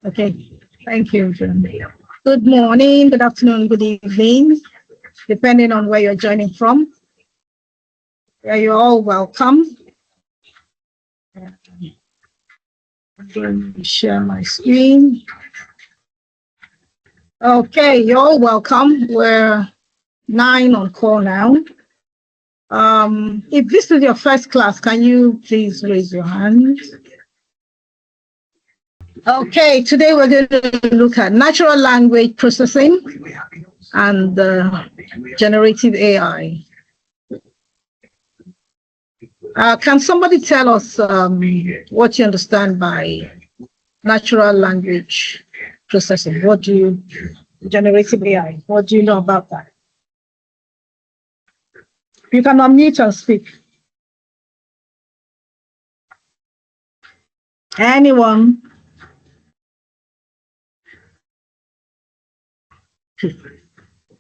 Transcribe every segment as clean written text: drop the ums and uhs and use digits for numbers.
Okay, thank you, John. Good morning, good afternoon, good evening, depending on where you're joining from. Yeah, you're all welcome. I'm going to share my screen. Okay, you're all welcome. We're 9 on call now. If this is your first class, can you please raise your hand? Okay, today we're going to look at natural language processing and generative AI. Can somebody tell us what you understand by natural language processing? Generative AI, what do you know about that? You can unmute and speak. Anyone?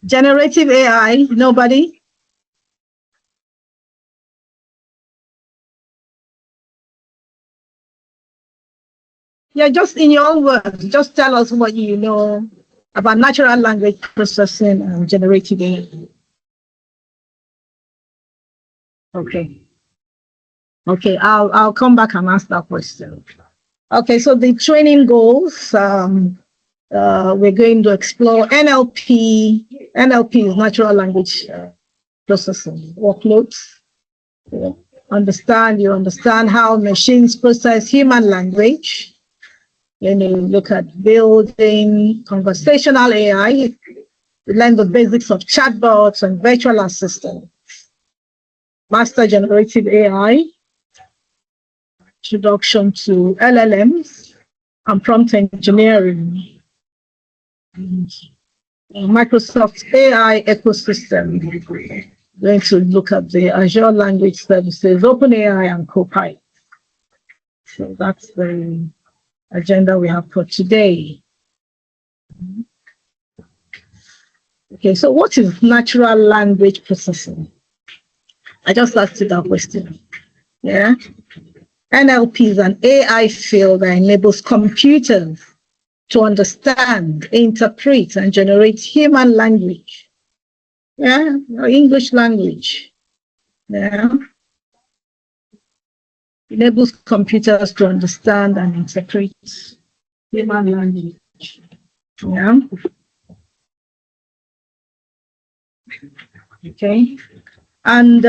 Generative AI, nobody? Yeah, just in your own words, just tell us what you know about natural language processing and generative AI. Okay, I'll come back and ask that question. Okay, so the training goals, we're going to explore NLP. NLP is natural language processing workloads. You understand how machines process human language. Look at building conversational AI. You learn the basics of chatbots and virtual assistants. Master generative AI. Introduction to LLMs and prompt engineering. Microsoft's AI ecosystem. Going to look at the Azure Language Services, OpenAI, and Copilot. So that's the agenda we have for today. Okay, so what is natural language processing? I just asked you that question. Yeah. NLP is an AI field that enables computers to understand, interpret, and generate human language. Yeah, or English language. Yeah. Enables computers to understand and interpret human language. Yeah. Okay. And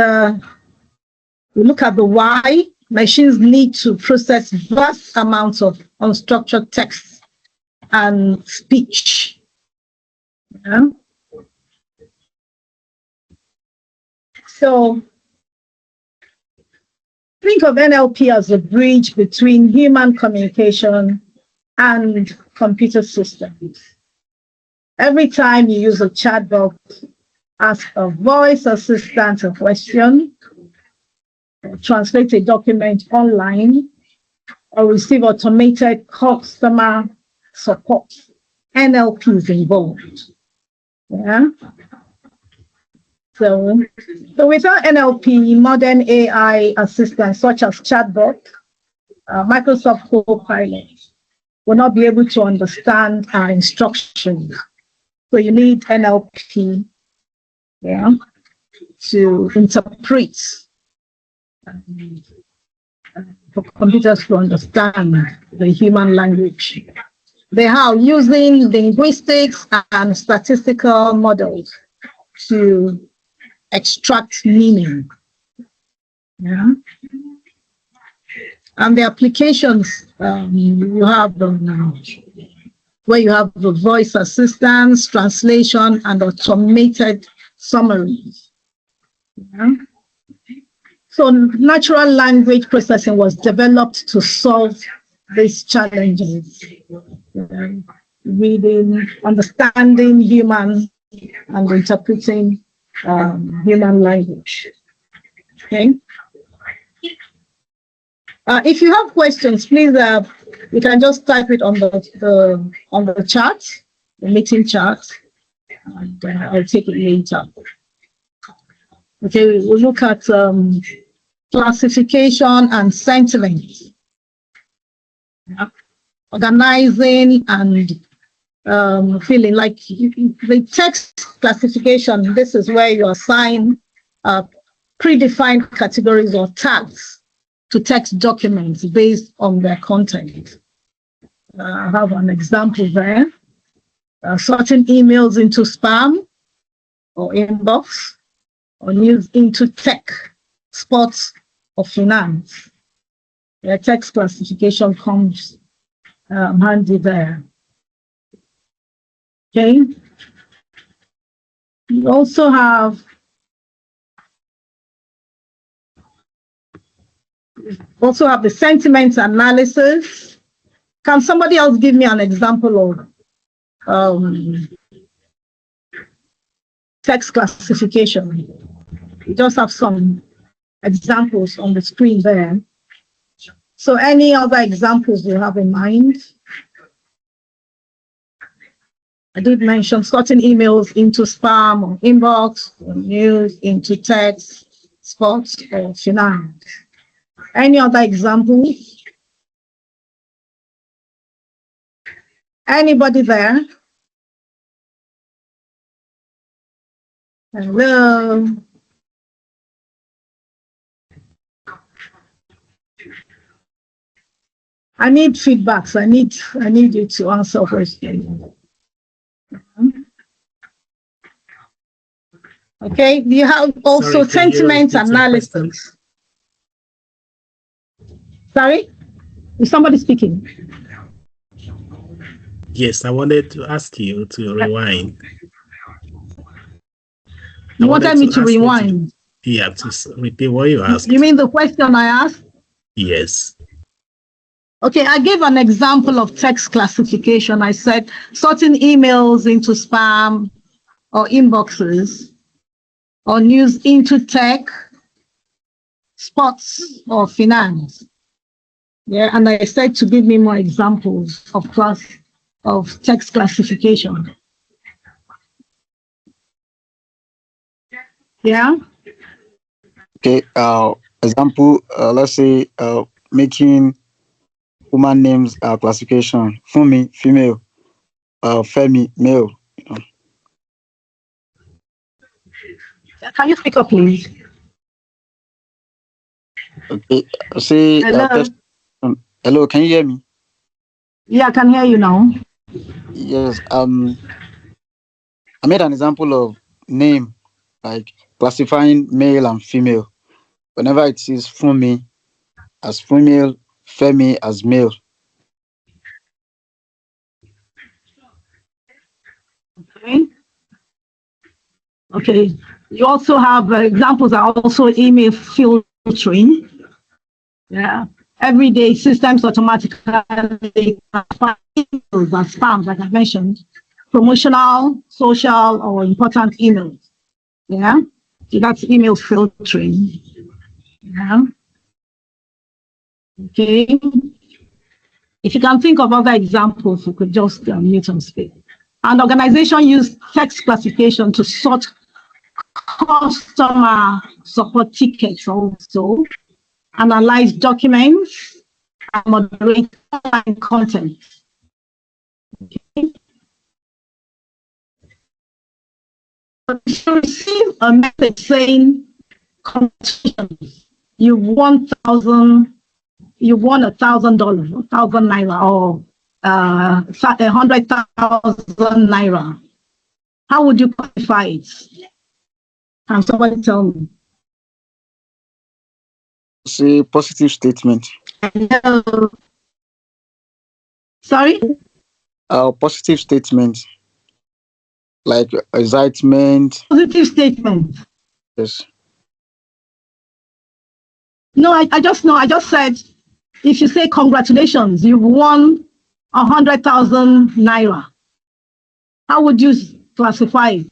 we look at the why. Machines need to process vast amounts of unstructured text and speech. Yeah. So think of NLP as a bridge between human communication and computer systems. Every time you use a chatbot, ask a voice assistant a question, translate a document online, or receive automated customer support, NLP is involved. Yeah. So without NLP, modern AI assistants such as chatbot, Microsoft Copilot will not be able to understand our instructions. So you need NLP, yeah, to interpret for computers to understand the human language. They are using linguistics and statistical models to extract meaning. Yeah. And the applications you have where you have the voice assistance, translation, and automated summaries. Yeah. So natural language processing was developed to solve these challenges. Reading, understanding human, and interpreting human language. Okay. If you have questions, please you can just type it on the chat, the meeting chat, and I'll take it later. Okay, we'll look at classification and sentiment. organizing and filling. Like the text classification, this is where you assign predefined categories or tags to text documents based on their content. I have an example there. Sorting emails into spam or inbox, or news into tech, sports, or finance. The text classification comes handy there. Okay. You also have the sentiment analysis. Can somebody else give me an example of text classification? We just have some examples on the screen there. So any other examples you have in mind? I did mention sorting emails into spam or inbox, or news into text, sports, or finance. Any other examples? Anybody there? Hello? I need feedbacks. I need you to answer questions. Okay, do you have also sentiment analysis? Sorry? Is somebody speaking? Yes, I wanted to ask you to rewind. You wanted me to rewind? Yeah, to repeat what you asked. You mean the question I asked? Yes. Okay, I gave an example of text classification. I said sorting emails into spam or inboxes, or news into tech, sports, or finance. Yeah, and I said to give me more examples of text classification. Yeah. Okay. Example. Let's say making woman names classification. Fumi, female. Femi, male. Can you speak up, please? Okay. Say. Hello. Hello. Can you hear me? Yeah, I can hear you now. Yes. I made an example of name, like classifying male and female. Whenever it is Fumi as female, Femi as male. Okay. Okay. You also have examples are also email filtering. Yeah. Every day systems automatically classify emails as spam, like I mentioned, promotional, social, or important emails. Yeah. So that's email filtering. Yeah. Okay. If you can think of other examples, you could just mute and speak. And organization use text classification to sort customer support tickets also, analyze documents, and moderate online content. Okay. If you receive a message saying, congratulations, you won $1,000, $1,000 or 100,000 naira, how would you quantify it? Can somebody tell me? Say positive statement. Hello. Sorry? Positive statement. Like excitement. Positive statement. Yes. No, I just said, if you say congratulations, you've won 100,000 naira. How would you classify it?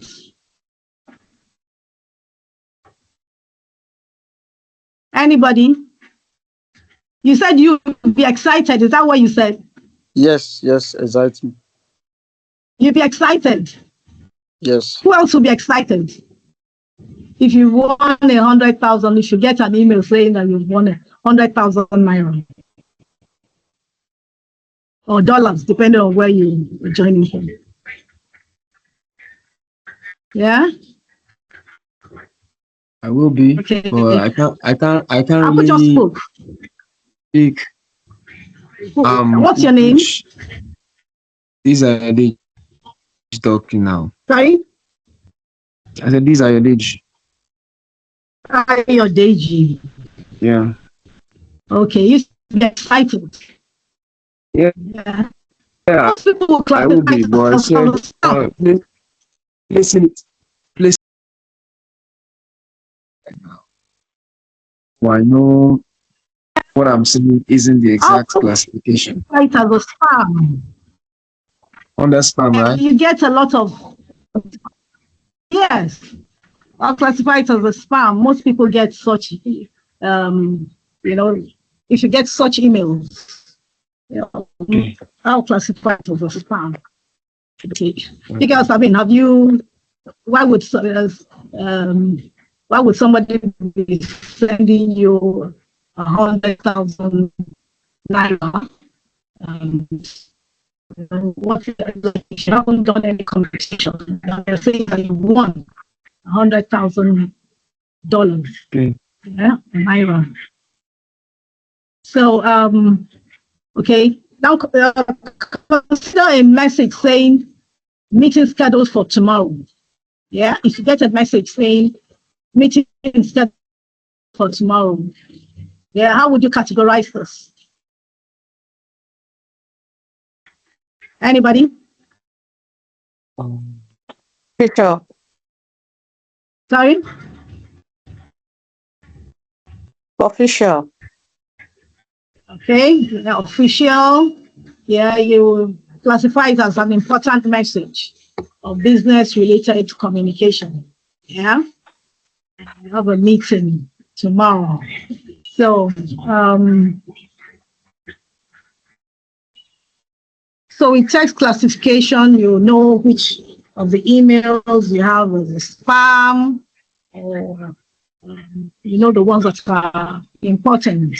Anybody? You said you'd be excited. Is that what you said? Yes, excitement. You'd be excited. Yes. Who else will be excited? If you won 100,000, you should get an email saying that you've won 100,000 naira. or dollars, depending on where you're joining from. Yeah. I will be, Okay. but I can't Who just really spoke? speak. What's your name? These are your age talking now. Sorry? I said these are your age. Your Deji. Yeah. Okay, you get excited. Yeah. Yeah. Yeah. Most people will I will be, but I said listen. Well, I know what I'm saying isn't the exact classification. Right as a spam. On that spam, right? You get a lot of, yes. I'll classify it as a spam. Most people get such, you know, if you get such emails, you know, Okay. I'll classify it as a spam. Okay. Because I mean, why would somebody be sending you 100,000 naira? What you haven't done any competition? They're saying that you won $100,000. Okay. Yeah, naira. So okay. Now consider a message saying meeting scheduled for tomorrow. Yeah, if you get a message saying meeting scheduled for tomorrow, yeah, how would you categorize this? Anybody? Official. Sorry? Official. Okay, yeah, official. Yeah, you classify it as an important message or business related communication. Yeah, you have a meeting tomorrow. So, so with text classification, you know which of the emails you have as a spam, or you know the ones that are important.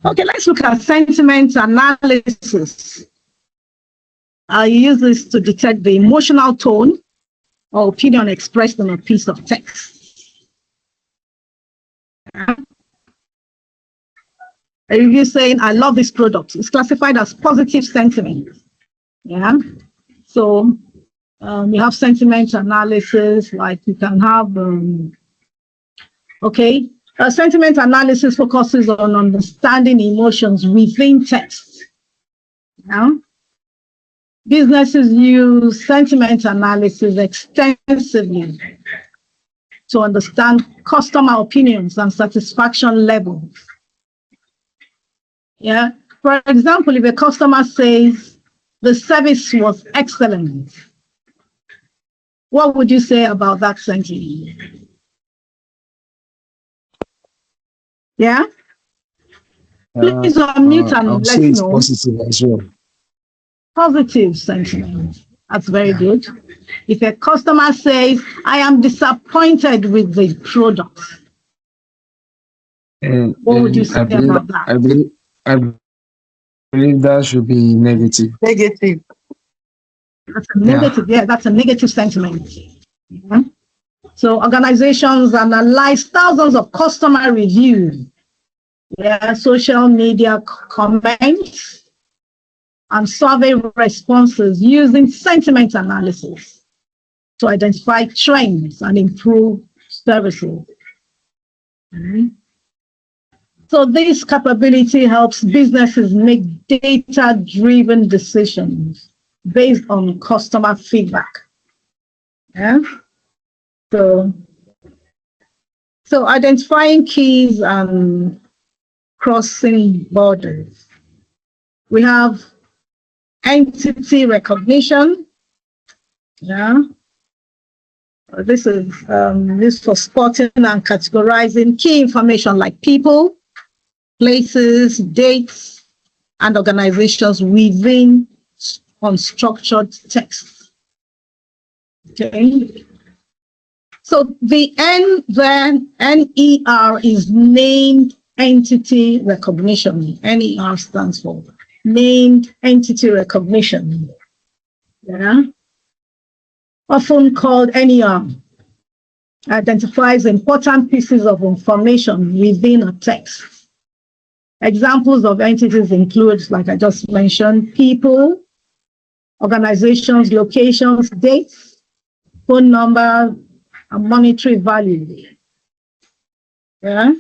Okay, let's look at sentiment analysis. I use this to detect the emotional tone or opinion expressed in a piece of text. A review saying, I love this product. It's classified as positive sentiment. Yeah. So you have sentiment analysis, like you can have, okay. Sentiment analysis focuses on understanding emotions within text. Yeah. Businesses use sentiment analysis extensively to understand customer opinions and satisfaction levels. Yeah. For example, if a customer says the service was excellent, what would you say about that sentiment? Yeah. Please unmute and I'll let say it's know. positive as well. Positive sentiment. That's very good. If a customer says, I am disappointed with the product, what would you say about that? I believe that should be negative. Negative. That's a negative, yeah, that's a negative sentiment. Yeah. So organizations analyze thousands of customer reviews, yeah, social media comments, and survey responses using sentiment analysis to identify trends and improve services. So this capability helps businesses make data-driven decisions based on customer feedback. Yeah. So identifying keys and crossing borders. We have entity recognition. Yeah. This is this for spotting and categorizing key information like people, places, dates, and organizations within unstructured text. Okay. So the NER is named entity recognition. NER stands for named entity recognition, yeah, often called NER, identifies important pieces of information within a text. Examples of entities include, like I just mentioned, people, organizations, locations, dates, phone number, and monetary value. Yeah.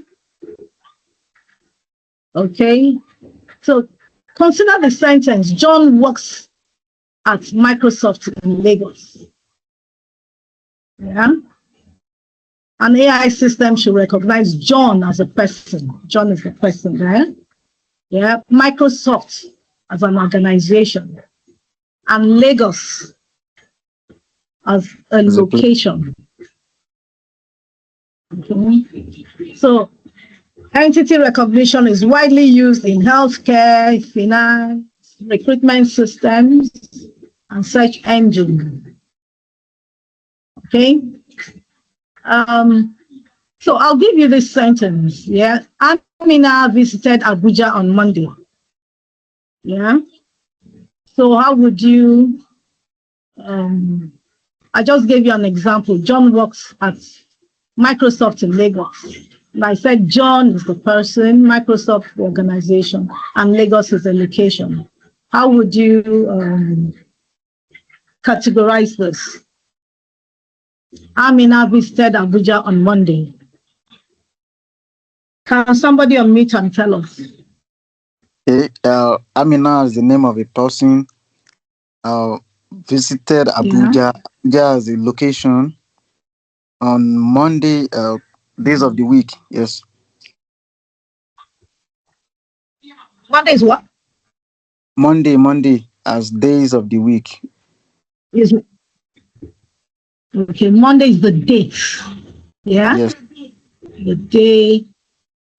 Okay. So consider the sentence, John works at Microsoft in Lagos. Yeah. An AI system should recognize John as a person. John is the person there. Yeah. Microsoft as an organization. And Lagos as a location. Okay. So entity recognition is widely used in healthcare, finance, recruitment systems, and search engines. Okay. So I'll give you this sentence. Yeah. Amina visited Abuja on Monday. Yeah. So how would you, I just gave you an example. John works at Microsoft in Lagos. And I said John is the person, Microsoft the organization, and Lagos is the location. How would you categorize this? Amina visited Abuja on Monday. Can somebody unmute and tell us? Okay, Amina is the name of a person. Visited Abuja. Abuja as a location on Monday, days of the week. Yes. Monday is what? Monday as days of the week. Is okay, Monday is the date. Yeah? Yes. The day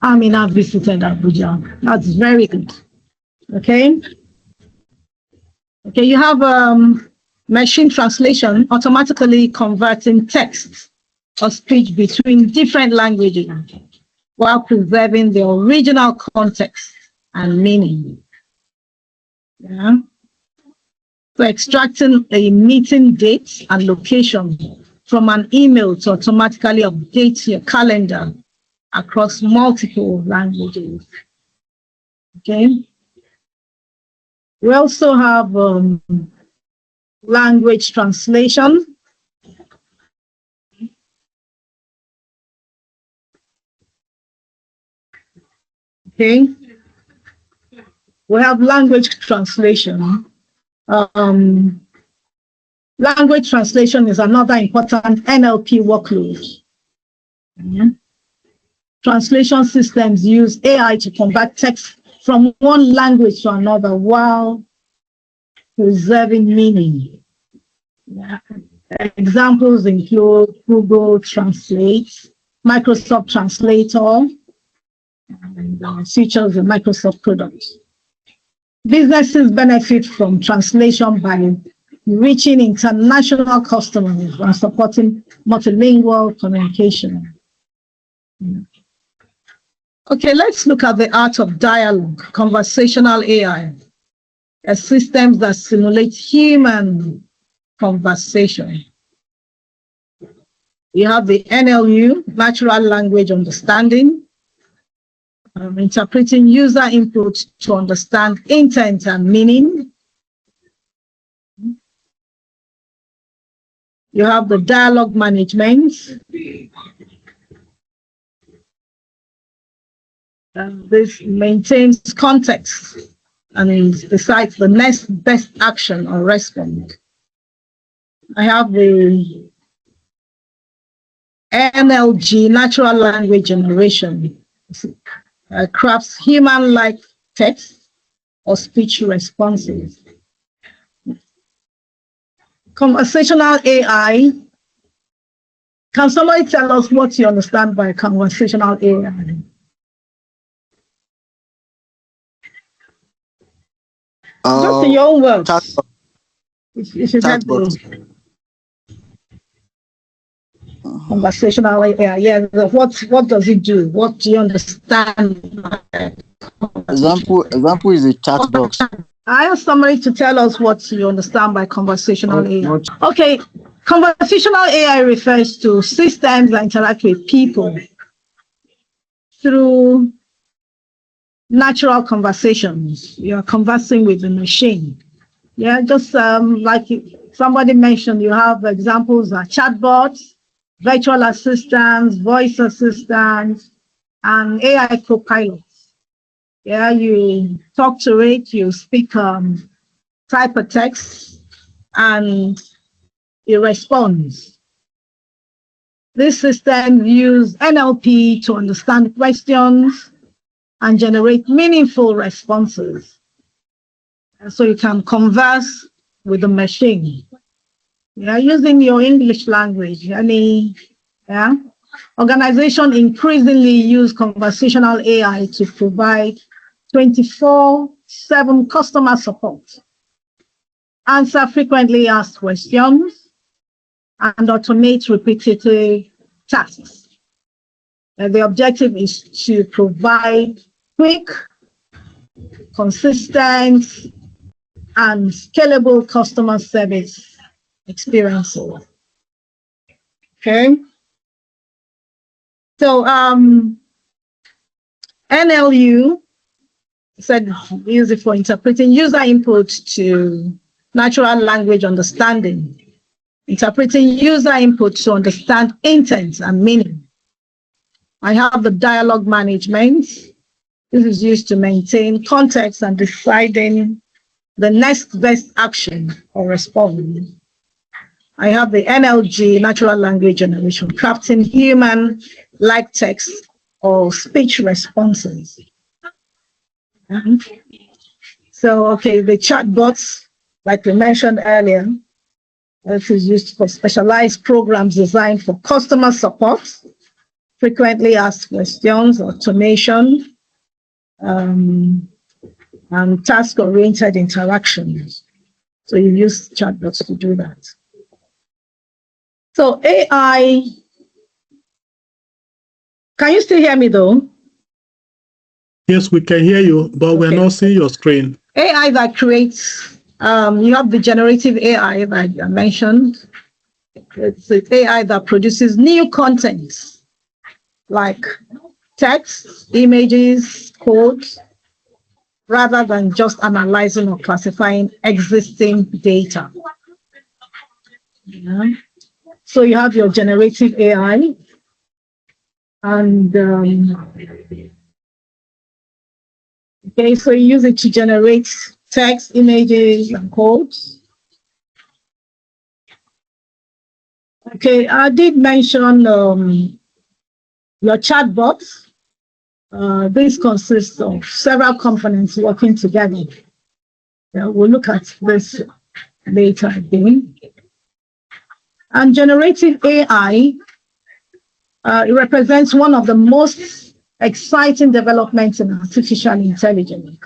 Amina visited Abuja. That's very good. Okay. Okay, you have machine translation automatically converting text or speech between different languages while preserving the original context and meaning. Yeah. So extracting a meeting date and location from an email to automatically update your calendar across multiple languages. Okay. We also have language translation. Okay. We have language translation. Language translation is another important NLP workload. Yeah. Translation systems use AI to convert text from one language to another while preserving meaning. Yeah. Examples include Google Translate, Microsoft Translator, and features of Microsoft products. Businesses benefit from translation by reaching international customers and supporting multilingual communication. Okay, let's look at the art of dialogue, conversational AI, a system that simulates human conversation. You have the NLU, natural language understanding, interpreting user input to understand intent and meaning. You have the dialogue management. This maintains context and decides the next best action or response. I have the NLG, natural language generation, crafts human-like text or speech responses. Conversational AI. Can somebody tell us what you understand by conversational AI? Just in your own words. Chatbot. Conversational AI. Yeah. What does it do? What do you understand? Example is a chat box. I ask somebody to tell us what you understand by conversational AI. Okay, conversational AI refers to systems that interact with people through natural conversations. You're conversing with the machine. Yeah, just like somebody mentioned, you have examples of chatbots, virtual assistants, voice assistants, and AI co-pilots. Yeah, you talk to it, you speak type of text, and it responds. This system uses NLP to understand questions and generate meaningful responses. And so you can converse with the machine. Yeah, using your English language. Organization increasingly use conversational AI to provide 24/7 customer support, answer frequently asked questions, and automate repetitive tasks. And the objective is to provide quick, consistent, and scalable customer service experiences. Okay. So NLU said use it for interpreting user input to natural language understanding, interpreting user input to understand intent and meaning. I have the dialogue management. This is used to maintain context and deciding the next best action or response. I have the NLG, natural language generation, crafting human-like text or speech responses. So, okay, the chatbots, like we mentioned earlier, this is used for specialized programs designed for customer support, frequently asked questions, automation, and task-oriented interactions. So you use chatbots to do that. So AI, can you still hear me though? Yes, we can hear you, but we're not seeing your screen. AI that creates, you have the generative AI that I mentioned. It's the AI that produces new content like text, images, codes, rather than just analyzing or classifying existing data. Yeah. So you have your generative AI, and okay, so you use it to generate text, images, and codes. Okay, I did mention your chatbots. This consists of several components working together. We'll look at this later again. And generative AI, it represents one of the most exciting developments in artificial intelligence.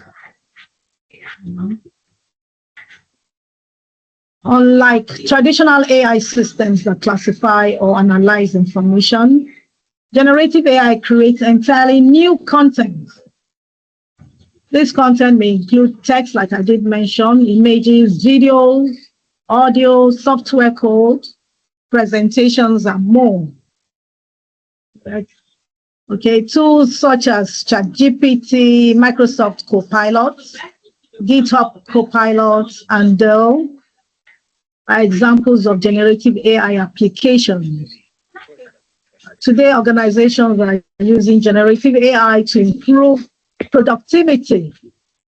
Unlike traditional AI systems that classify or analyze information, generative AI creates entirely new content. This content may include text, like I did mention, images, videos, audio, software code, presentations, and more. Okay, tools such as ChatGPT, Microsoft Copilot, GitHub Copilot, and Dell are examples of generative AI applications. Today, organizations are using generative AI to improve productivity,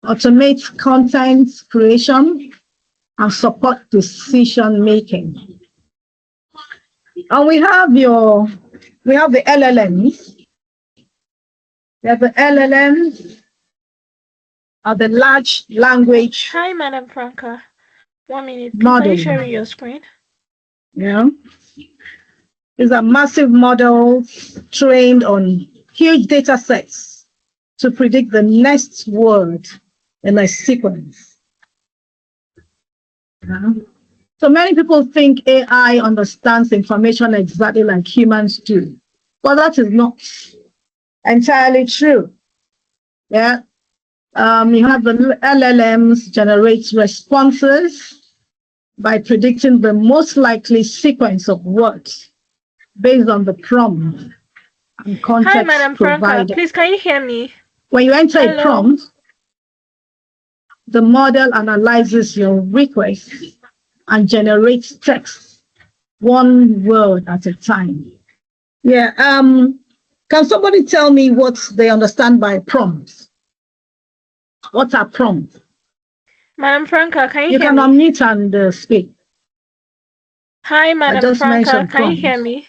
automate content creation, and support decision making. And we have the LLMs. We have the LLMs are the large language. Hi, Madam Franca. 1 minute. Model. Can you share your screen? Yeah. These are massive models trained on huge data sets to predict the next word in a sequence. Yeah. So many people think AI understands information exactly like humans do. But that is not entirely true. Yeah. You have the LLMs generate responses by predicting the most likely sequence of words based on the prompt and Hi, context Madam Franca. provided. Please, can you hear me? When you enter a Hello. prompt, the model analyzes your request and generates text one word at a time. Yeah. Can somebody tell me what they understand by prompts? What are prompts? Madam Franca, can you You hear can me? unmute and speak. Hi, I Madam just Franca. mentioned Can you hear prompts. me?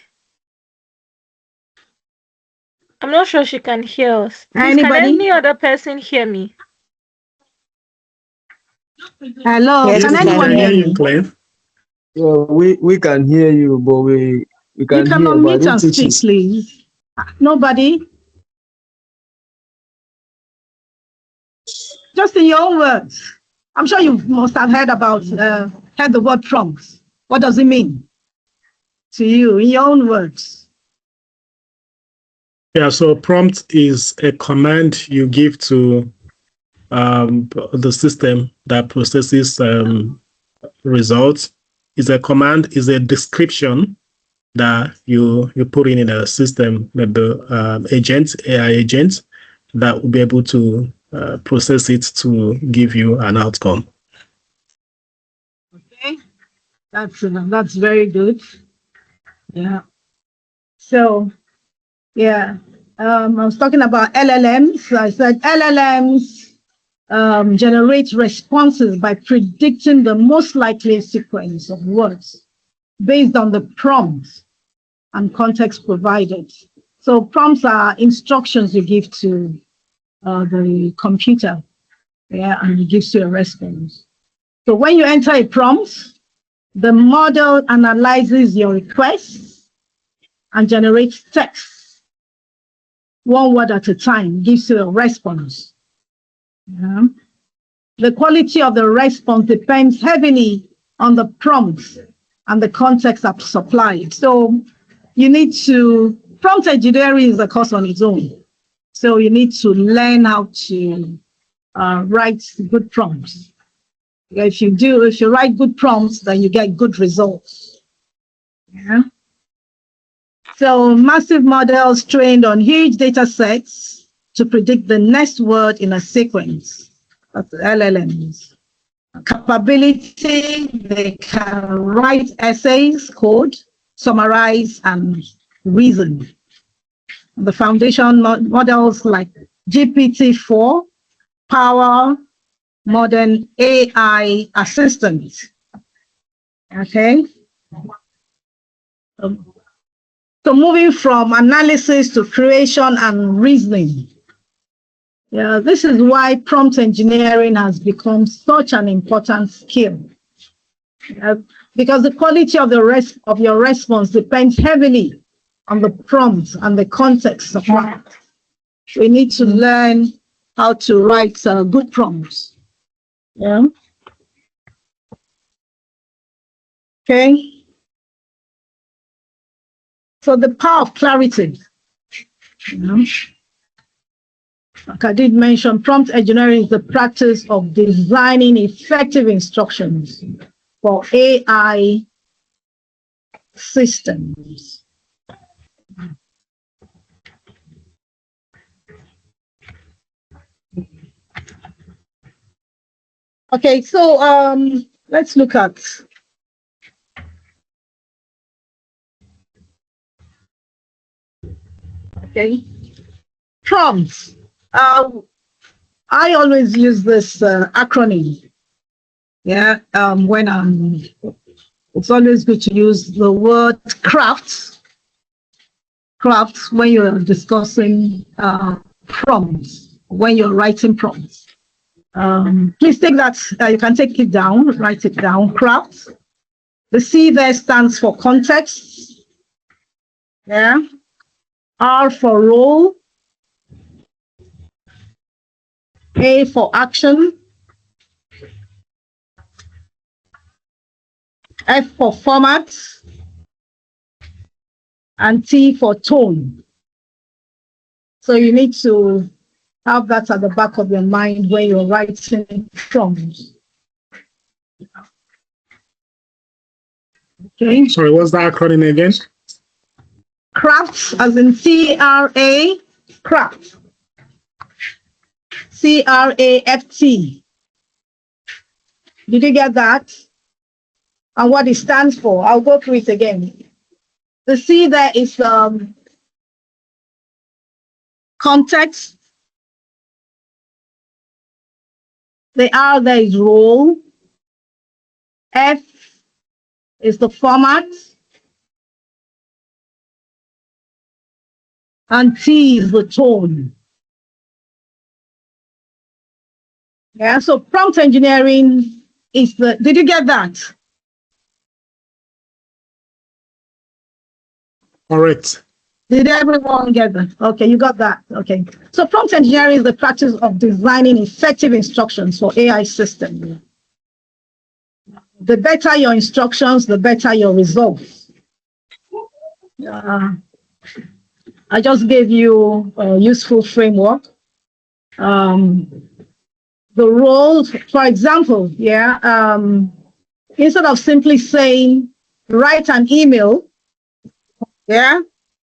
I'm not sure she can hear us. Please, can any Anybody? other person hear me? Hello, Yes, Yes, can we we can anyone can hear hear hear you. you, me? Glenn. Yeah, we can hear you, but we You can can hear, but I unmute don't and think speak, she's. please. Nobody? Just in your own words. I'm sure you must have heard the word prompts. What does it mean to you in your own words? Yeah, so prompt is a command you give to the system that processes results. Is a command, is a description that you put in a system, the agent, AI agent, that will be able to process it to give you an outcome. Okay, that's very good. Yeah. So yeah, I was talking about LLMs. I said LLMs generate responses by predicting the most likely sequence of words based on the prompts and context provided. So prompts are instructions you give to the computer, yeah, and it gives you a response. So when you enter a prompt, the model analyzes your requests and generates text one word at a time, gives you a response. Yeah. The quality of the response depends heavily on the prompts and the context of supplied. So you need to, prompt engineering is a course on its own. So you need to learn how to write good prompts. If you write good prompts, then you get good results. Yeah. So massive models trained on huge data sets to predict the next word in a sequence. That's LLMs. Capability, they can write essays, code, summarize, and reason. The foundation models like GPT-4 power modern AI assistants. Okay. So moving from analysis to creation and reasoning. Yeah, this is why prompt engineering has become such an important skill. Because the quality of your response depends heavily on the prompt and the context of that. We need to learn how to write good prompts. Yeah. Okay. So the power of clarity. Like I did mention, prompt engineering is the practice of designing effective instructions for AI systems. Okay, so let's look at prompts. I always use this acronym. Yeah, it's always good to use the word craft when you're discussing prompts, when you're writing prompts. Please take that, you can take it down, write it down, craft. The C there stands for context. Yeah. R for role. A for action. F for format, and T for tone. So you need to have that at the back of your mind when you're writing prompts. Okay. Sorry, what's the acronym again? CRAFT, as in C-R-A, CRAFT. C-R-A-F-T. Did you get that? And what it stands for? I'll go through it again. The C there is context. The R there is role. F is the format. And T is the tone. Yeah, so prompt engineering is the, did you get that? Correct. Did everyone get that? Okay, you got that. Okay. So prompt engineering is the practice of designing effective instructions for AI systems. The better your instructions, the better your results. I just gave you a useful framework. The roles, for example, instead of simply saying, write an email,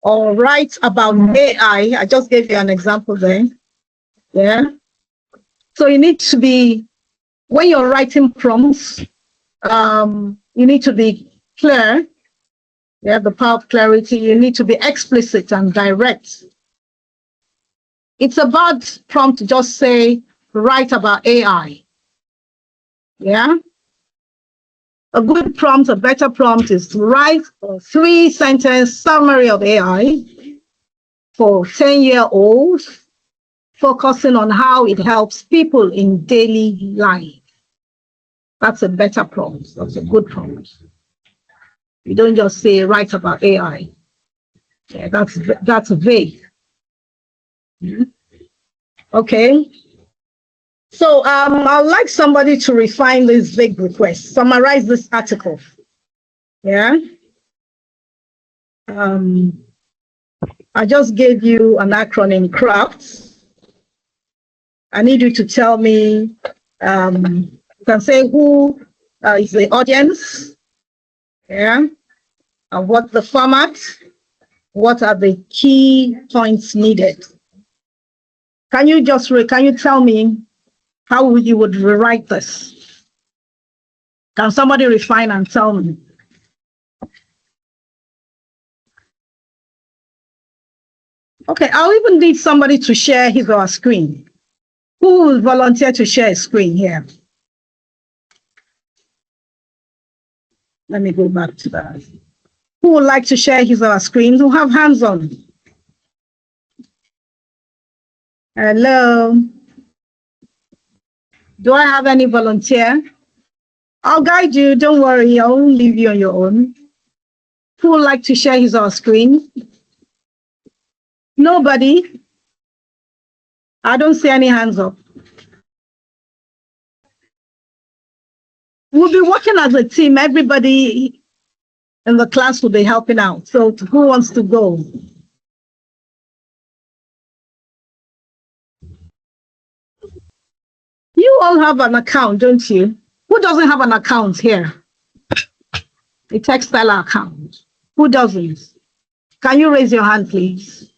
or write about AI, I just gave you an example there, So you need to be, when you're writing prompts, you need to be clear, the power of clarity, you need to be explicit and direct. It's about prompt to just say, write about AI, A good prompt, a better prompt is to write a 3-sentence summary of AI for 10-year-olds, focusing on how it helps people in daily life. That's a better prompt. That's a good prompt. You don't just say write about AI. That's vague. Okay. So I'd like somebody to refine this vague request. Summarize this article. I just gave you an acronym, CRAFT. I need you to tell me, you can say who is the audience, and what the format, what are the key points needed. Can you tell me how you would rewrite this? Can somebody refine and tell me? Okay, I'll even need somebody to share his or her screen. Who will volunteer to share a screen here? Let me go back to that. Who would like to share his or her screen? Who have hands on? Hello? Do I have any volunteer? I'll guide you, don't worry, I won't leave you on your own. Who would like to share his or her screen? Nobody? I don't see any hands up. We'll be working as a team. Everybody in the class will be helping out. So who wants to go? You all have an account, don't you? Who doesn't have an account here? A textile account. Who doesn't? Can you raise your hand, please?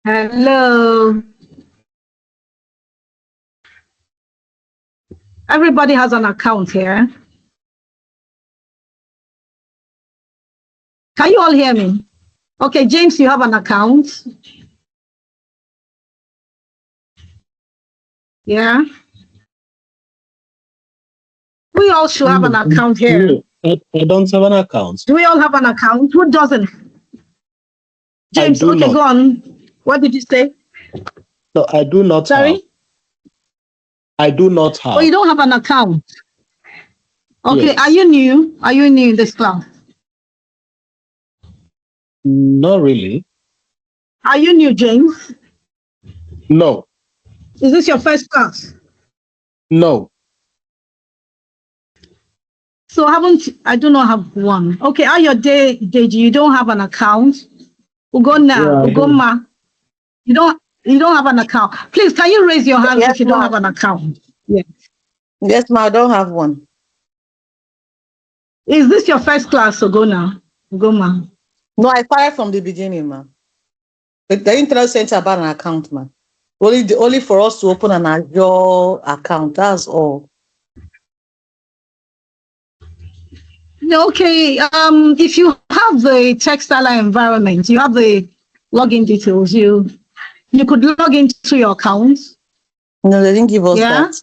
Hello. Everybody has an account here. Can you all hear me? Okay, James, you have an account. Yeah. We all should have an account here. I don't have an account. Do we all have an account? Who doesn't? James, okay, not. go on. What did you say? No, I do not. Sorry? Have. I do not have. Oh, you don't have an account? Okay, Yes. Are you new? Are you new in this class? Not really. Are you new, James? No. Is this your first class? No. So I do not have one. Okay, how your day, Deji? You don't have an account. Yeah, I do. Ugoma, you don't have an account. Please, can you raise your hands Yes, if you don't have ma'am. an account? Yeah. Yes, ma'am. I don't have one. Is this your first class, Ugoma? No, I started from the beginning, ma'am. The internet center about an account, ma'am. Only for us to open an Azure account. That's all. No, okay. If you have the textile environment, you have the login details. You could log into your account. No, they didn't give us Yeah. that.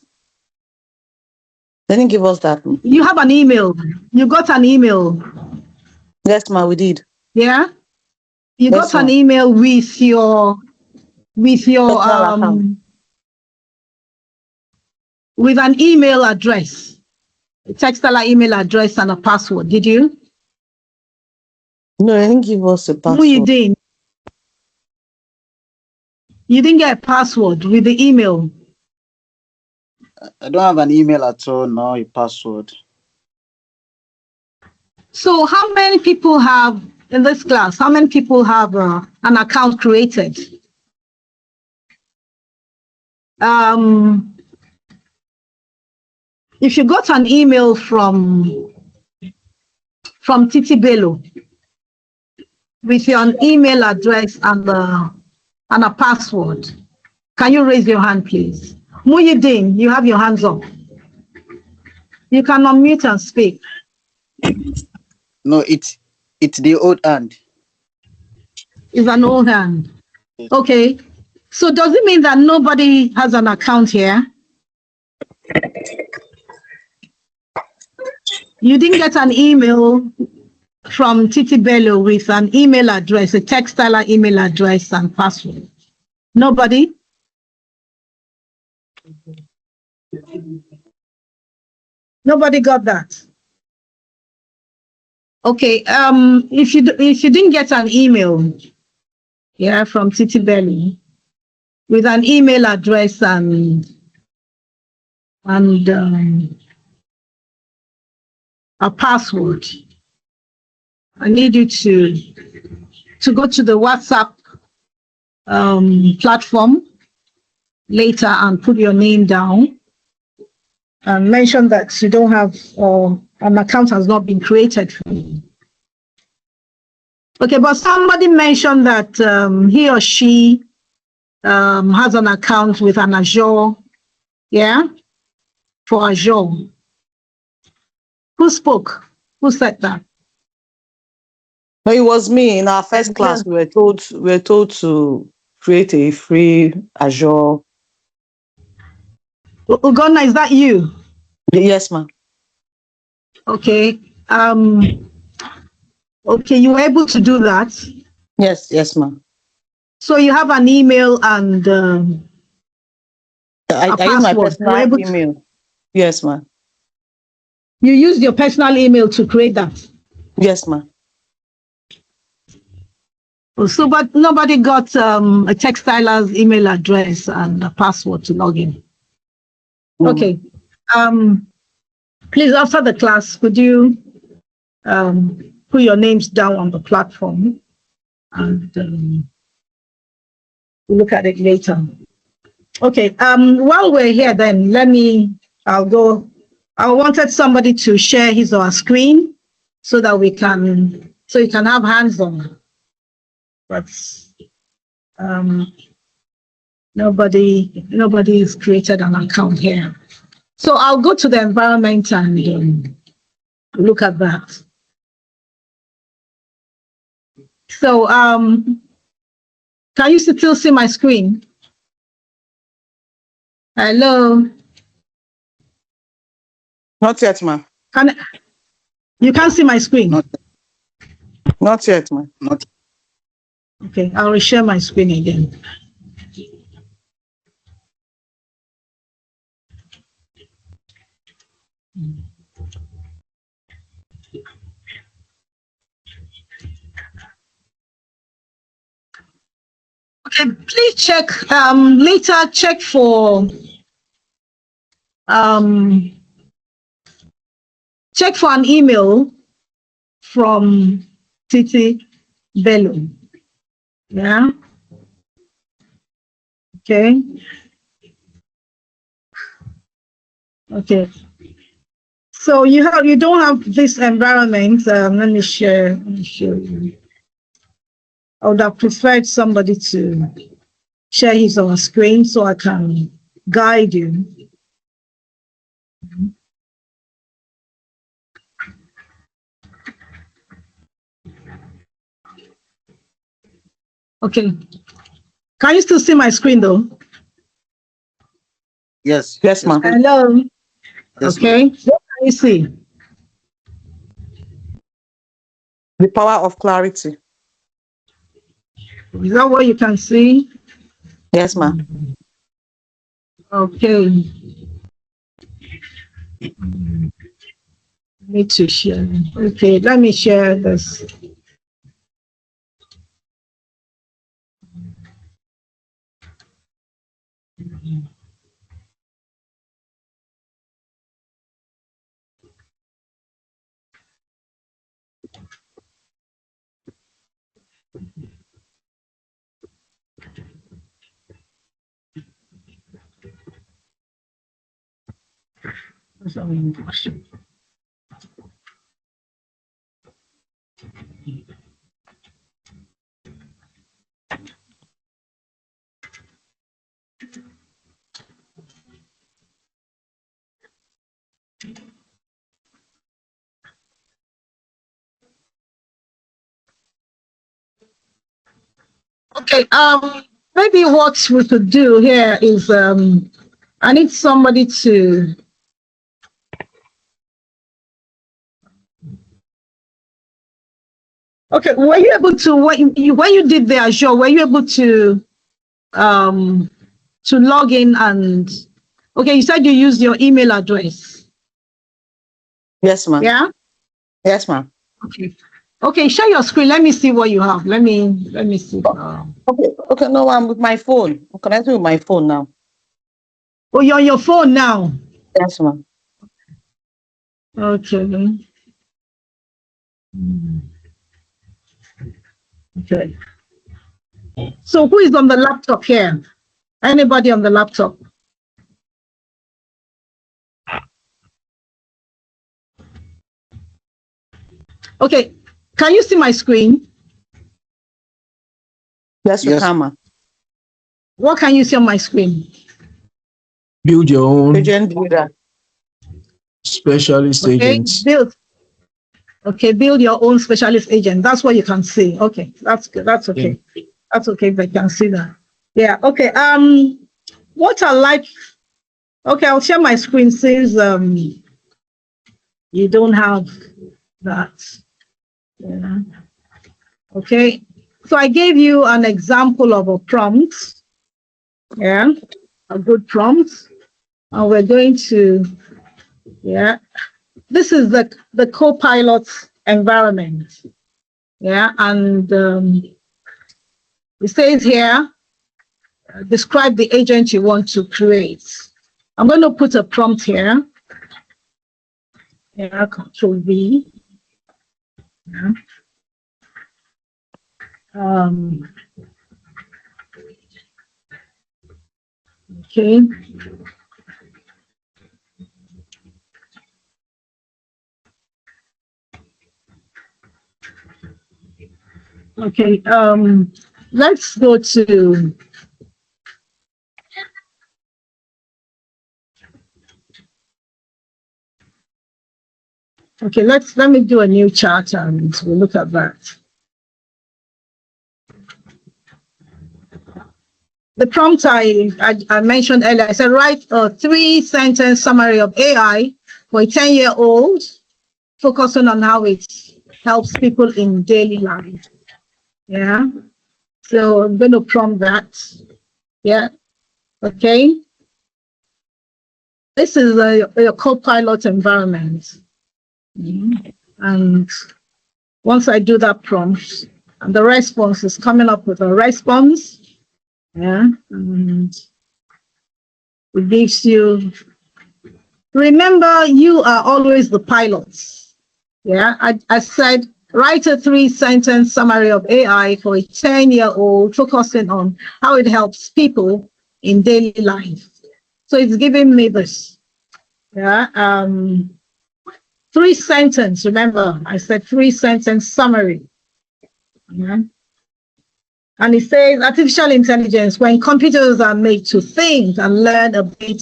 They didn't give us that. Ma'am. You have an email. You got an email. Yes, ma'am. We did. Yeah. You Yes, got an ma'am. email with your Personal account. with an email address, a textile email address and a password. Did you? No, they didn't give us a No, you password. didn't. You didn't get a password with the email. I don't have an email at all, no a password. So how many people have in this class? How many people have an account created? If you got an email from Titi Bello with your email address and a password, can you raise your hand, please? Muyideen, you have your hands up. You can unmute and speak. No, it's the old hand. It's an old hand. Okay. So does it mean that nobody has an account here? You didn't get an email from Titi Bello with an email address, a textile email address and password? Nobody? Nobody got that? Okay. If you didn't get an email, yeah, from Titi Bello with an email address and a password, I need you to go to the WhatsApp platform later and put your name down and mention that you don't have an account has not been created for you. Okay, but somebody mentioned that he or she has an account with an Azure, yeah, for Azure. Who spoke? Who said that? No, it was me. In our first class, we were told to create a free Azure. Ugonna, is that you? Yes, ma'am. Okay. Okay, you were able to do that. Yes, ma'am. So you have an email and I use my personal email. Yes, ma'am. You used your personal email to create that. Yes, ma'am. So, but nobody got a textiler's email address and a password to log in. Okay. Please, after the class, could you put your names down on the platform and we'll look at it later. Okay. While we're here, then I'll go. I wanted somebody to share his or her screen so that you can have hands on. But nobody has created an account here. So I'll go to the environment and look at that. So can you still see my screen? Hello? Not yet, ma'am. You can't see my screen? Not yet, ma'am. Not. Okay, I'll share my screen again. Okay, please check later. Check for check for an email from Titi Bello. Yeah. Okay. Okay. So you don't have this environment. Let me share. Let me show you. I would have preferred somebody to share his on screen so I can guide you. Okay. Can you still see my screen though? Yes. Yes, ma'am. Hello. Yes, Okay. What can you see? The power of clarity. Is that what you can see? Yes, ma'am. Okay. Need to share. Okay, let me share this. Okay, maybe what we could do here is I need somebody to okay, were you able to when you did the Azure, were you able to log in and okay, you said you used your email address. Yes, ma'am. Yeah? Yes, ma'am. Okay. Okay, share your screen. Let me see what you have. Let me see. Okay, no, I'm with my phone. I'm connecting with my phone now. Oh, you're on your phone now. Yes, ma'am. Okay. Okay. So who is on the laptop here? Anybody on the laptop? Okay. Can you see my screen? Yes, you Yes. can, ma'am. What can you see on my screen? Build your own Agent builder. specialist Okay. agents. Build your own specialist agent. That's what you can see. Okay. That's good. That's okay. That's okay if I can see that. Yeah. Okay. What I like. Okay, I'll share my screen since you don't have that. Yeah. Okay. So I gave you an example of a prompt. Yeah. A good prompt. And we're going to, yeah. This is the co-pilot environment. Yeah. And it says here, describe the agent you want to create. I'm going to put a prompt here. Yeah, Control V. Yeah. Okay. Okay. Let's go to. Okay, let me do a new chart and we'll look at that. The prompt I mentioned earlier, I said write a 3-sentence summary of AI for a 10-year-old, focusing on how it helps people in daily life. Yeah. So I'm going to prompt that. Yeah. Okay. This is a co-pilot environment. And once I do that prompt, and the response is coming up with a response. Yeah. And it gives you Remember, you are always the pilots. Yeah, I said, write a 3-sentence summary of AI for a 10-year-old, focusing on how it helps people in daily life. So it's giving me this. Yeah, 3-sentence. Remember, I said 3-sentence summary. Yeah. And it says artificial intelligence, when computers are made to think and learn a bit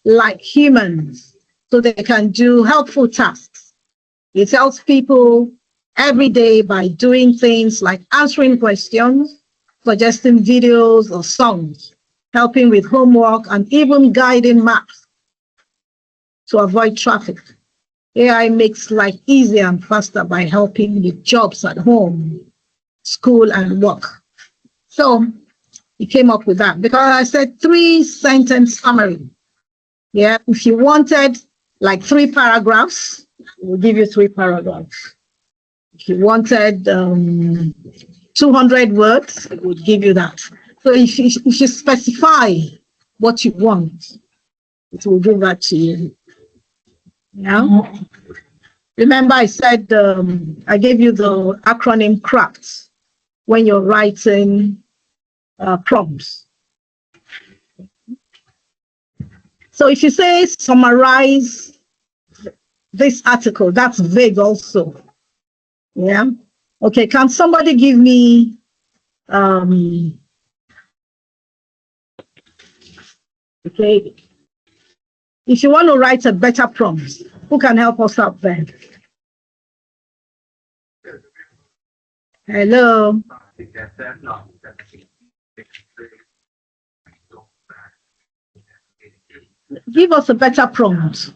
like humans, so they can do helpful tasks. It helps people every day by doing things like answering questions, suggesting videos or songs, helping with homework, and even guiding maps to avoid traffic. AI makes life easier and faster by helping with jobs at home, school, and work. So he came up with that because I said 3-sentence summary. Yeah, if you wanted like 3 paragraphs, we'll give you 3 paragraphs. If you wanted 200 words, it would give you that. So if you specify what you want, it will give that to you. Yeah. Remember, I said I gave you the acronym CRAFT when you're writing prompts. So if you say summarize this article, that's vague also. Yeah. Okay. Can somebody give me okay. If you want to write a better prompt, who can help us out there? Hello. Give us a better prompt.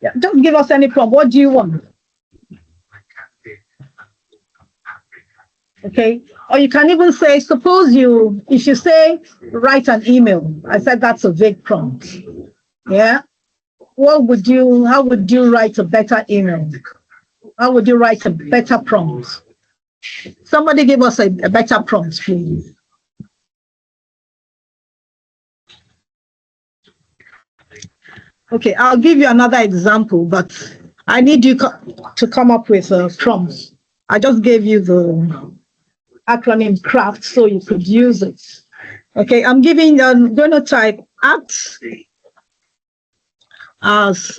Yeah, don't give us any prompt. What do you want? Okay. Or you can even say, suppose if you say, write an email. I said that's a vague prompt. Yeah. How would you write a better email? How would you write a better prompt? Somebody give us a better prompt, please. Okay, I'll give you another example, but I need you to come up with a prompt. I just gave you the acronym CRAFT so you could use it. Okay, I'm going to type act as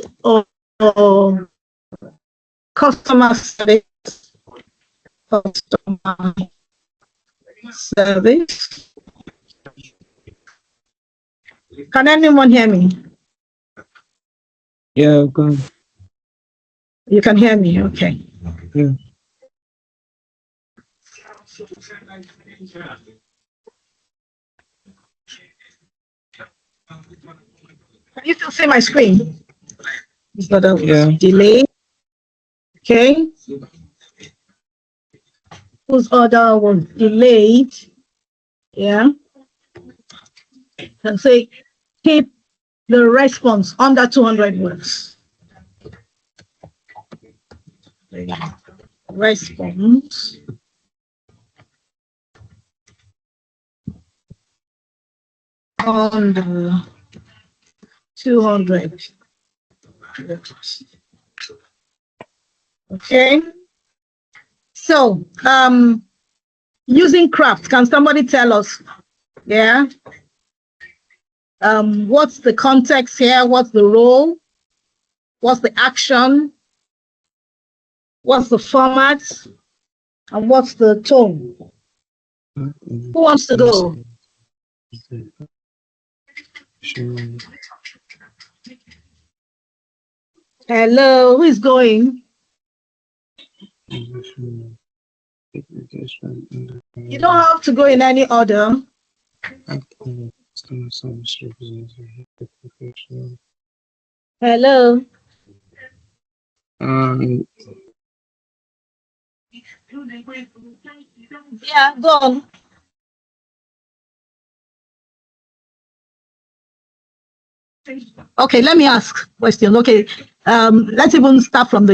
customer service. Customer service. Can anyone hear me? Yeah, go on. You can hear me, okay. Yeah. Can you still see my screen? It's got a Yeah. delay. Okay. Whose order was delayed? Yeah. Can say keep the response under 200 words. Response under 200 words. Okay. So using CRAFT, can somebody tell us? Yeah. What's the context here? What's the role? What's the action? What's the format? And what's the tone? Who wants to go? Hello, who is going? You don't have to go in any order. Hello. Yeah, go on. Okay, let me ask question. Okay, let's even start from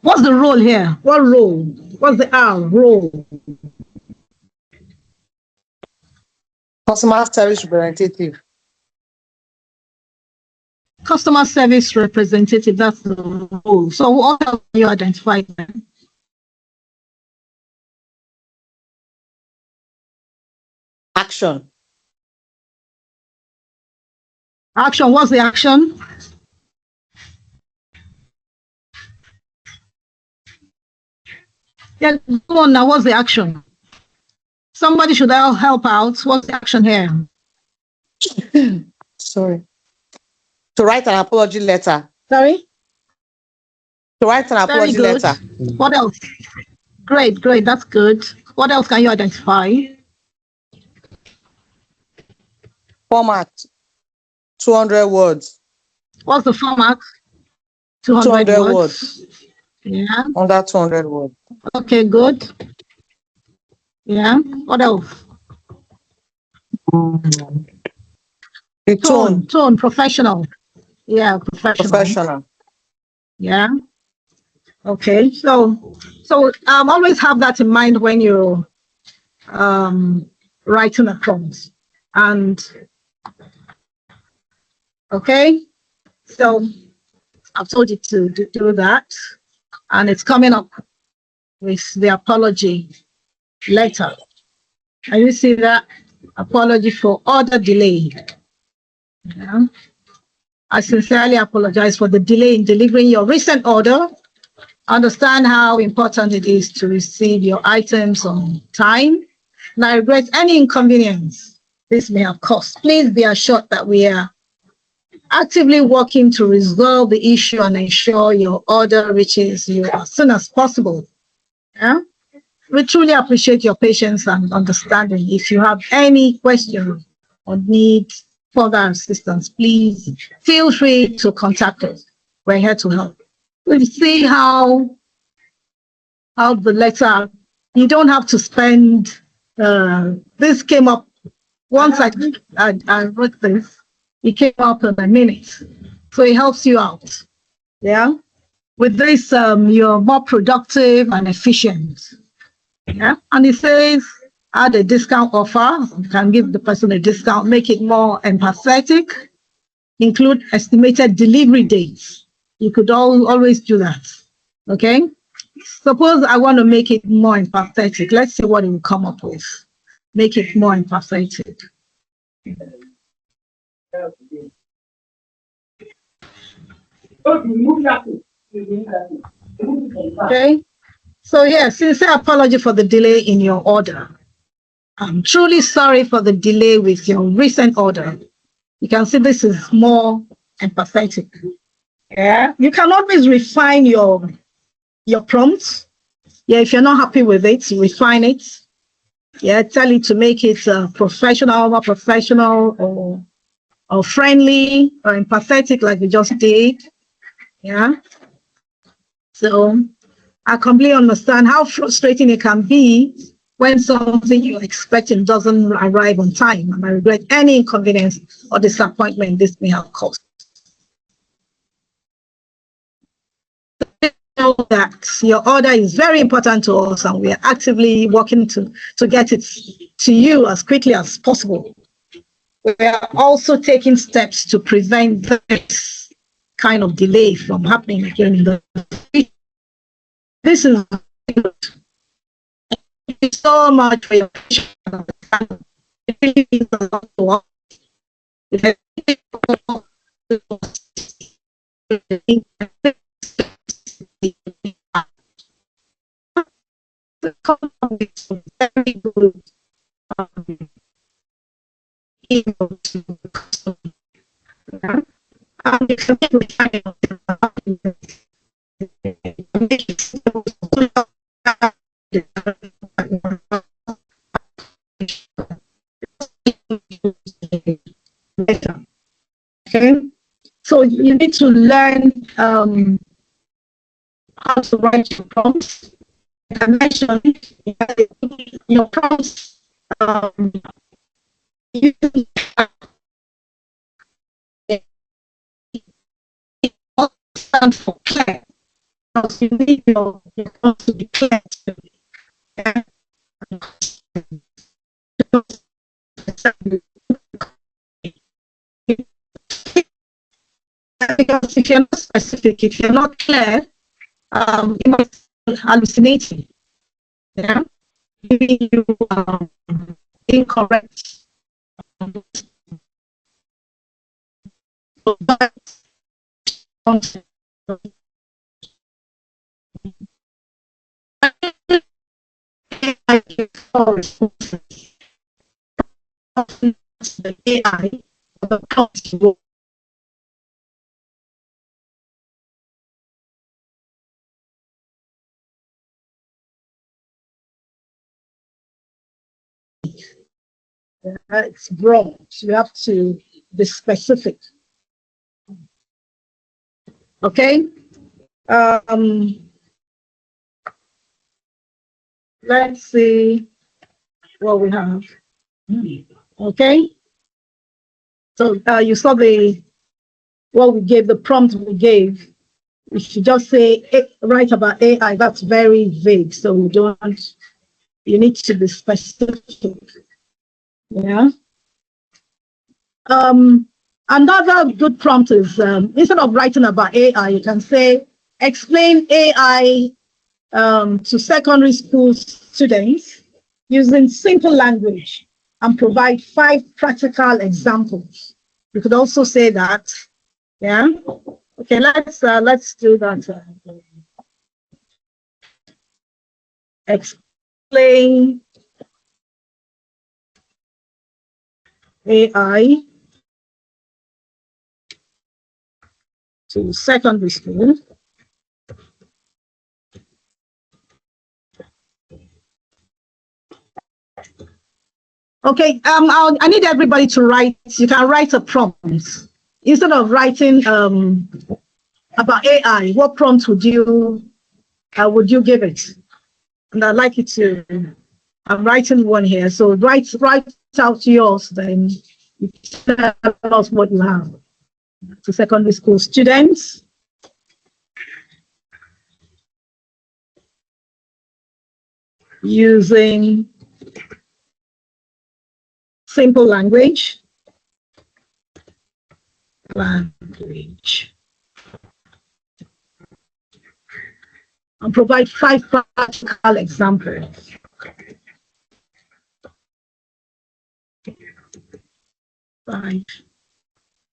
what's the role here? What role? What's the R role? Customer service representative. Customer service representative, that's the role. So what else do you identify then? Action. Action, what's the action? Yeah, go on now, what's the action? Somebody should help out. What's the action here? Sorry. To write an apology letter. Sorry? To write an Very apology good. letter. What else? Great, that's good. What else can you identify? Format. 200 words. What's the format? 200 words. Yeah. Under 200 words. Okay, good. Yeah. What else? The tone. Tone, professional. Yeah, professional. Yeah. Okay. So always have that in mind when you're writing a prompt. And okay, so I've told you to do that, and it's coming up with the apology letter. And you see that apology for order delay. Yeah. I sincerely apologize for the delay in delivering your recent order. Understand how important it is to receive your items on time, and I regret any inconvenience this may have caused. Please be assured that we are actively working to resolve the issue and ensure your order reaches you as soon as possible. Yeah? We truly appreciate your patience and understanding. If you have any questions or need further assistance, please feel free to contact us. We're here to help. We'll see how the letter, you don't have to spend, this came up, once I wrote this, it came up in a minute. So it helps you out. Yeah. With this, you're more productive and efficient. Yeah. And it says, add a discount offer. You can give the person a discount, make it more empathetic, include estimated delivery dates. You could always do that. Okay. Suppose I want to make it more empathetic. Let's see what it will come up with. Make it more empathetic. Okay. So yeah, sincere apology for the delay in your order. I'm truly sorry for the delay with your recent order. You can see this is more empathetic. Yeah. You can always refine your prompts. Yeah, if you're not happy with it, refine it. Yeah, tell it to make it professional, more professional, or friendly, or empathetic, like you just did. Yeah. So I completely understand how frustrating it can be when something you're expecting doesn't arrive on time, and I regret any inconvenience or disappointment this may have caused. Know that your order is very important to us, and we are actively working to get it to you as quickly as possible. We are also taking steps to prevent this kind of delay from happening again in the future. This is good. Thank you so much for your patience. It really means a lot to us. Very good email to the customer. And if you get better. Okay, so you need to learn how to write your prompts. Like I mentioned, your prompts you stand for clear. Because you need your prompts to be clear. Because if you're not specific, if you're not clear, it might hallucinate. Yeah, giving you incorrect. The AI, the prompts will it's broad. You have to be specific. Okay. Let's see what we have. Okay. So you saw what we gave, the prompt we gave. We should just say write about AI. That's very vague. So we don't. You need to be specific. Yeah. Another good prompt is instead of writing about AI, you can say explain AI to secondary school students using simple language and provide 5 practical examples. You could also say that. Yeah. Okay. Let's do that. Explain AI to secondary school. Okay, I need everybody to write. You can write a prompt instead of writing about AI. What prompt would you give it? And I'd like you to. I'm writing one here, so write out yours. Then you tell us what you have. To secondary school students. Using simple language. And provide 5 practical examples. Five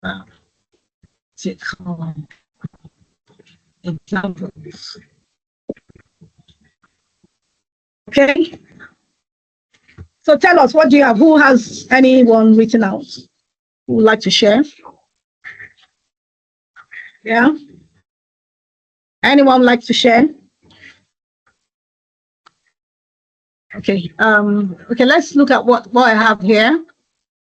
practical examples. Okay. So tell us, what do you have? Who has anyone written out? Who would like to share? Yeah. Anyone like to share? Okay. Okay, let's look at what I have here.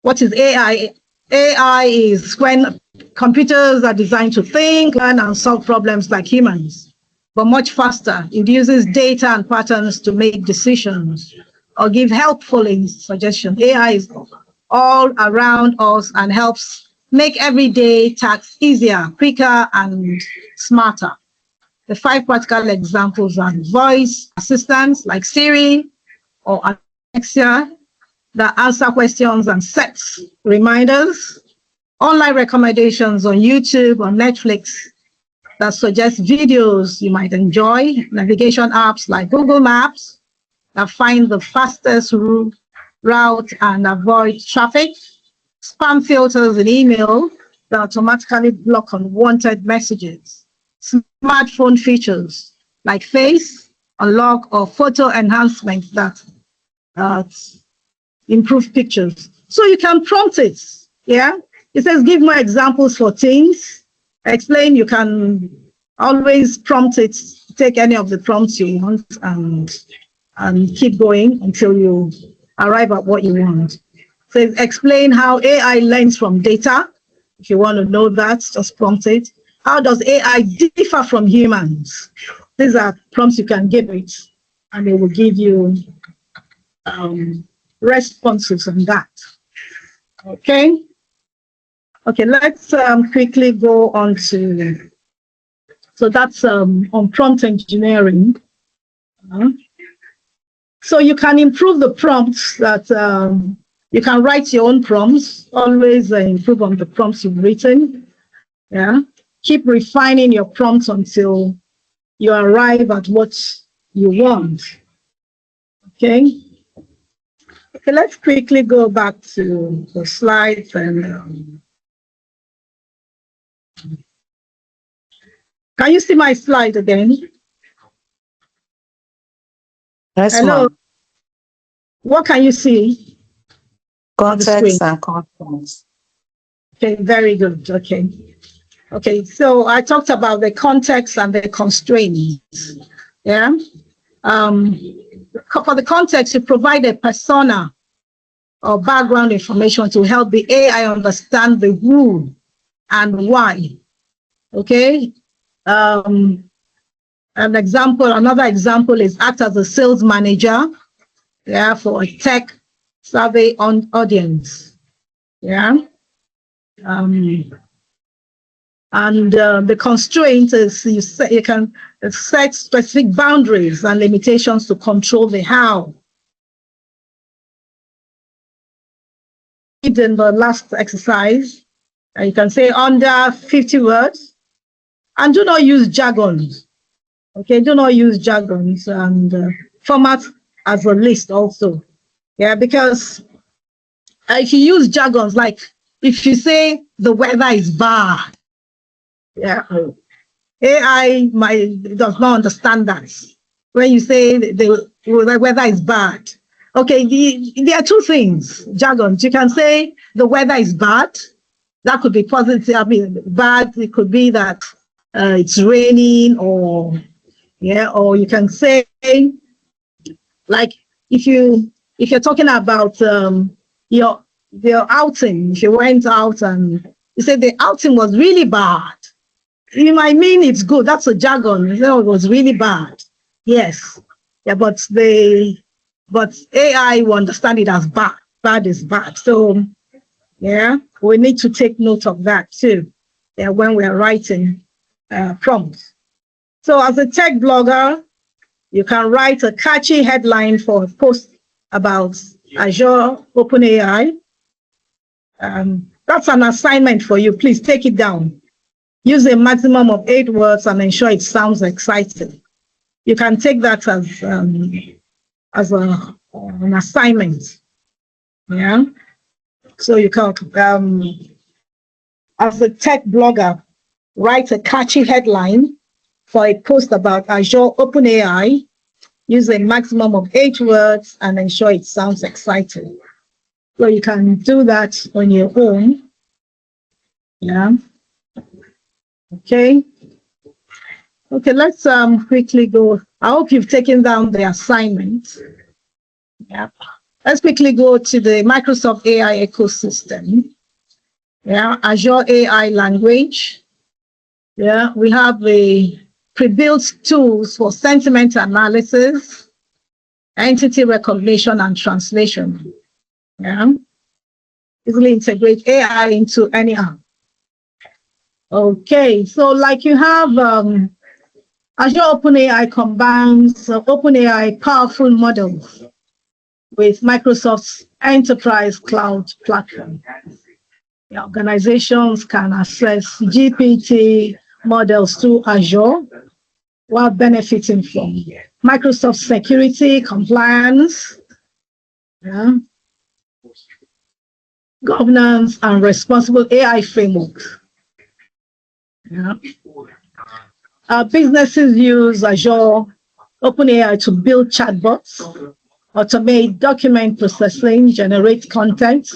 What is AI? AI is when computers are designed to think, learn, and solve problems like humans, but much faster. It uses data and patterns to make decisions or give helpful suggestions. AI is all around us and helps make everyday tasks easier, quicker, and smarter. The 5 practical examples are voice assistants like Siri or Alexa that answer questions and sets reminders, online recommendations on YouTube or Netflix that suggest videos you might enjoy, navigation apps like Google Maps that find the fastest route and avoid traffic, spam filters in email that automatically block unwanted messages, smartphone features like face unlock or photo enhancement that improve pictures. So you can prompt it. Yeah. It says, give more examples for teens. Explain. You can always prompt it, take any of the prompts you want and keep going until you arrive at what you want. So explain how AI learns from data. If you want to know that, just prompt it. How does AI differ from humans? These are prompts you can give it, and it will give you responses on that. Okay. Okay, let's quickly go on to, so that's on prompt engineering. So you can improve the prompts that You can write your own prompts, always improve on the prompts you've written. Yeah. Keep refining your prompts until you arrive at what you want. Okay. Okay, let's quickly go back to the slides and can you see my slide again? Yes, Hello. ma'am. What can you see on the screen? Context and constants. Okay, very good. Okay. Okay, so I talked about the context and the constraints. Yeah. For the context, you provide a persona or background information to help the AI understand the who and why. Okay. Another example is act as a sales manager, yeah, for a tech survey on audience. Yeah. The constraint is you can set specific boundaries and limitations to control the how. In the last exercise, you can say under 50 words, and do not use jargons. Okay, do not use jargons, and format as a list also. Yeah, because if you use jargons, like if you say the weather is bad, yeah, AI does not understand that. When you say the weather is bad, okay, there are two things, jargons. You can say the weather is bad. That could be positive. I mean, bad. It could be that it's raining, or you can say, like, if you're talking about your outing, if you went out and you said the outing was really bad, you might mean it's good. That's a jargon. You know, it was really bad. Yes. Yeah, but AI will understand it as bad. Bad is bad. So yeah, we need to take note of that too. Yeah, when we're writing prompts. So as a tech blogger, you can write a catchy headline for a post about Azure OpenAI. That's an assignment for you. Please take it down. Use a maximum of 8 words and ensure it sounds exciting. You can take that as an assignment. Yeah. So you can, as a tech blogger, write a catchy headline for a post about Azure OpenAI. Use a maximum of 8 words and ensure it sounds exciting. So you can do that on your own. Yeah. Okay. Okay, let's quickly go. I hope you've taken down the assignment. Yeah. Let's quickly go to the Microsoft AI ecosystem. Yeah, Azure AI language. Yeah, we have the pre-built tools for sentiment analysis, entity recognition, and translation. Yeah. Easily integrate AI into any app. Okay, so like you have Azure OpenAI combines OpenAI powerful models with Microsoft's enterprise cloud platform. The organizations can access GPT models through Azure while benefiting from Microsoft security, compliance, governance, and responsible AI frameworks. Yeah. Businesses use Azure OpenAI to build chatbots, automate document processing, generate content,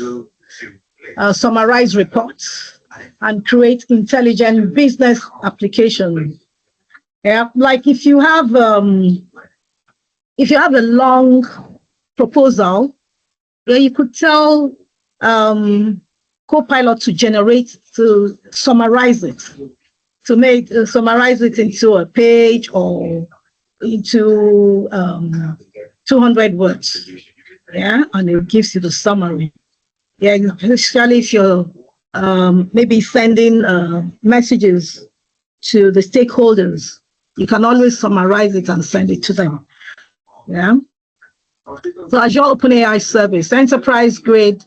summarize reports, and create intelligent business applications. Yeah, like if you have a long proposal, yeah, you could tell Copilot to summarize it, to summarize it into a page or into 200 words. Yeah, and it gives you the summary. Yeah, especially if you're maybe sending messages to the stakeholders, you can always summarize it and send it to them. Yeah. So Azure OpenAI Service, enterprise grade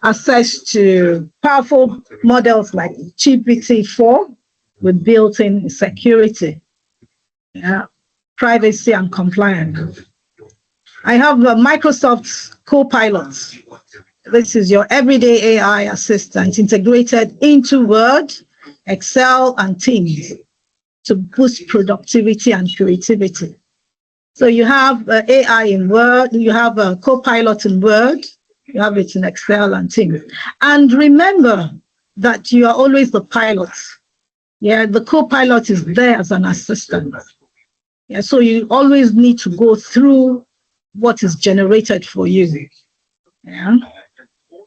access to powerful models like GPT-4 with built-in security, privacy and compliance. I have Microsoft's Copilot. This is your everyday AI assistant integrated into Word, Excel, and Teams to boost productivity and creativity. So you have AI in Word, you have a Copilot in Word, you have it in Excel and Teams. And remember that you are always the pilot. Yeah, the Copilot is there as an assistant. Yeah, so you always need to go through what is generated for you. Yeah.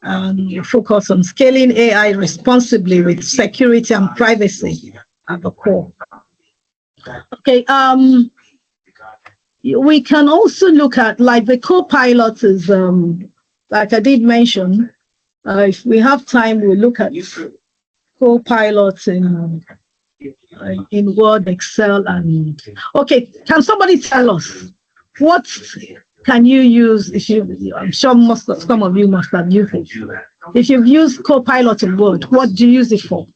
And you focus on scaling AI responsibly with security and privacy at the core. Okay, we can also look at, like, the Copilot is, like I did mention, if we have time, we'll look at Copilot in Word, Excel, and okay. Can somebody tell us what can you use? If you, I'm sure some of you must have used it. If you've used Copilot in Word, what do you use it for?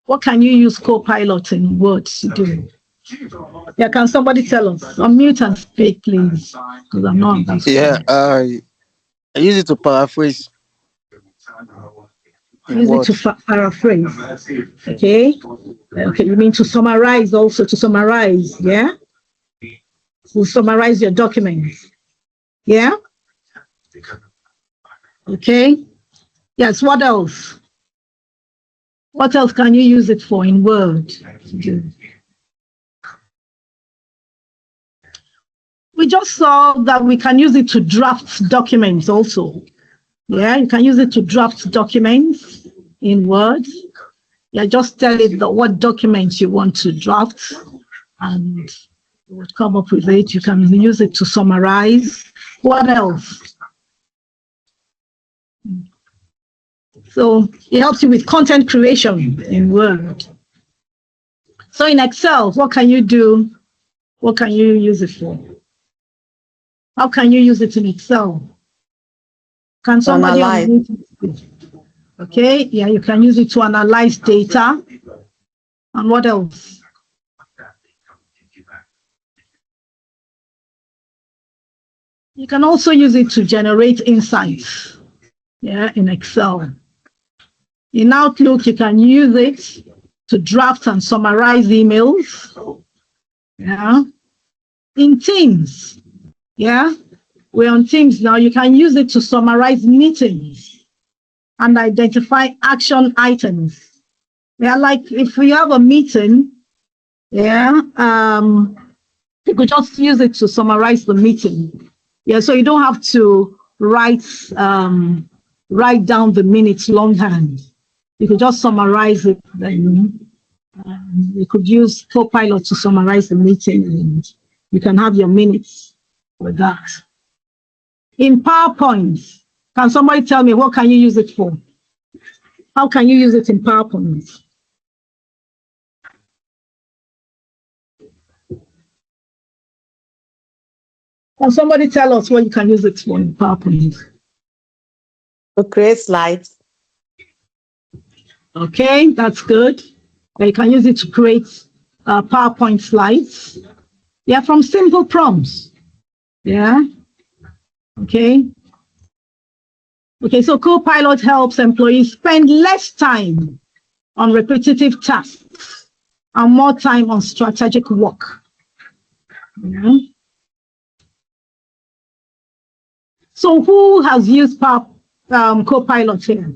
What can you use Copilot in Word to do? Yeah, can somebody tell us? Unmute and speak, please, because I'm not. Yeah, I use it to paraphrase. Use it to paraphrase. Okay. Okay, you mean to summarize also, to summarize, yeah? To summarize your documents. Yeah? Okay. Yes, what else? What else can you use it for in Word? We just saw that we can use it to draft documents also. Yeah, you can use it to draft documents in Word. Yeah, just tell it what documents you want to draft and it would come up with it. You can use it to summarize. What else? So it helps you with content creation in Word. So in Excel, what can you do? What can you use it for? How can you use it in Excel? Can somebody analyze? Okay, yeah, you can use it to analyze data. And what else? You can also use it to generate insights, yeah, in Excel. In Outlook, you can use it to draft and summarize emails, yeah. In Teams, yeah, we're on Teams now, you can use it to summarize meetings and identify action items. Yeah, like if we have a meeting, yeah, you could just use it to summarize the meeting. Yeah, so you don't have to write down the minutes longhand. You could just summarize it. Then you could use Copilot to summarize the meeting, and you can have your minutes with that. In PowerPoint, can somebody tell me what can you use it for? How can you use it in PowerPoint? Can somebody tell us what you can use it for in PowerPoint? To create slides. Okay, that's good. You can use it to create PowerPoint slides. Yeah, from simple prompts. Yeah. Okay. Okay, so Copilot helps employees spend less time on repetitive tasks and more time on strategic work. Yeah. So who has used Copilot here?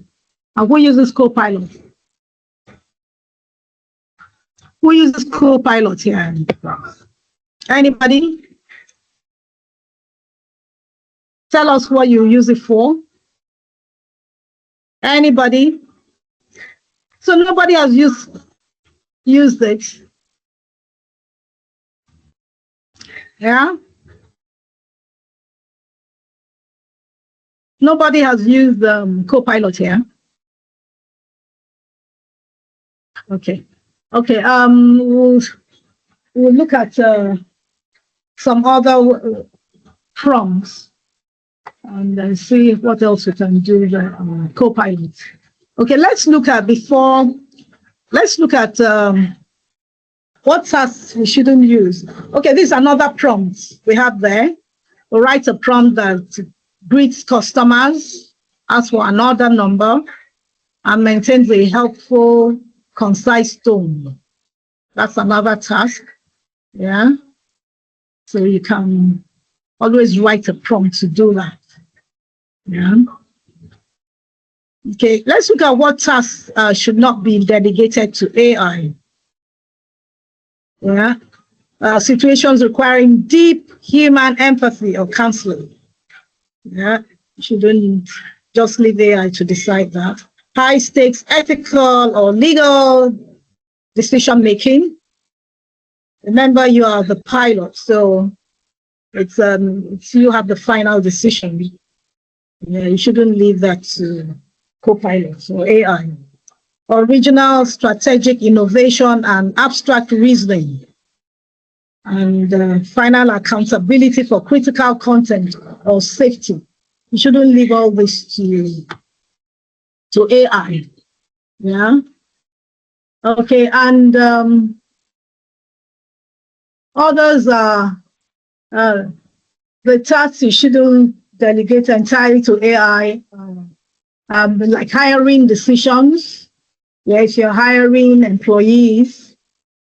And who uses Copilot? Who uses Copilot here? Anybody? Tell us what you use it for. Anybody? So nobody has used it. Yeah? Nobody has used Copilot here. Okay. Okay. We'll look at some other prompts and see what else we can do there on Copilot. Okay, let's look at what tasks we shouldn't use. Okay, this is another prompt we have there. We write a prompt that greets customers, asks for an order number, and maintains a helpful, concise tone. That's another task. Yeah. So you can always write a prompt to do that. Yeah. Okay, let's look at what tasks should not be delegated to AI. Yeah. Situations requiring deep human empathy or counseling. Yeah, you shouldn't just leave AI to decide that. High stakes ethical or legal decision making. Remember, you are the pilot, so it's you have the final decision. Yeah, you shouldn't leave that to co-pilots or AI. Original strategic innovation and abstract reasoning. And final accountability for critical content or safety. You shouldn't leave all this to AI. Yeah. Okay, and others are the tasks you shouldn't delegate entirely to AI, like hiring decisions. Yeah, if you're hiring employees,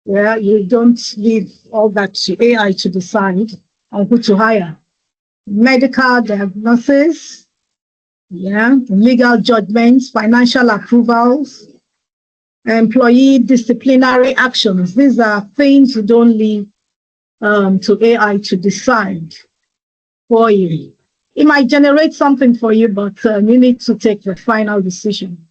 yeah, you don't leave all that to AI to decide on who to hire. Medical diagnosis, yeah, legal judgments, financial approvals, employee disciplinary actions. These are things you don't leave to AI to decide for you. It might generate something for you, but you need to take the final decision.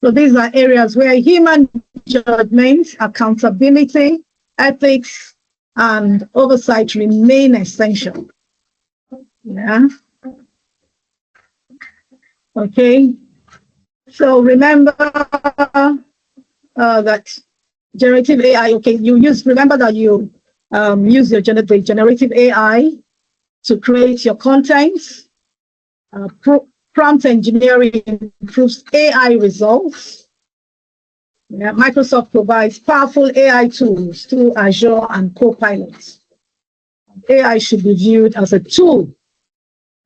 So these are areas where human judgment, accountability, ethics, and oversight remain essential. Yeah. Okay. So remember that generative AI. Okay, remember that you use your generative AI to create your content. Prompt engineering improves AI results. Yeah, Microsoft provides powerful AI tools through Azure and Copilot. AI should be viewed as a tool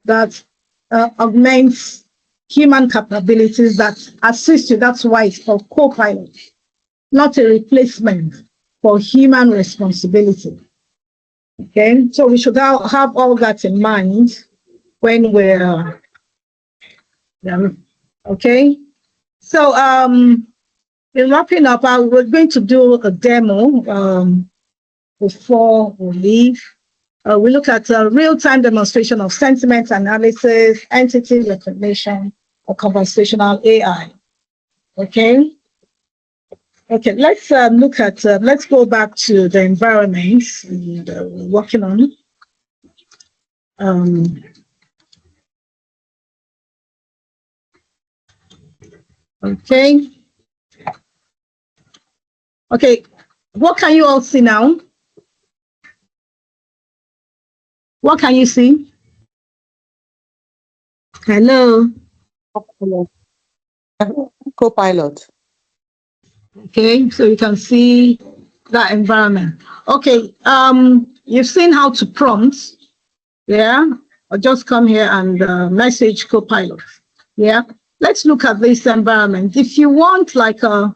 that augments human capabilities, that assist you. That's why it's called Copilot, not a replacement for human responsibility. Okay, so we should have all that in mind when we're okay. So in wrapping up, we're going to do a demo before we leave. We look at a real-time demonstration of sentiment analysis, entity recognition, or conversational AI. Okay. Okay, let's look at, let's go back to the environment we're working on. Okay. Okay, what can you all see now? What can you see? Hello? Copilot. Okay, so you can see that environment. Okay, you've seen how to prompt, yeah? Or just come here and message Copilot, yeah? Let's look at this environment. If you want like a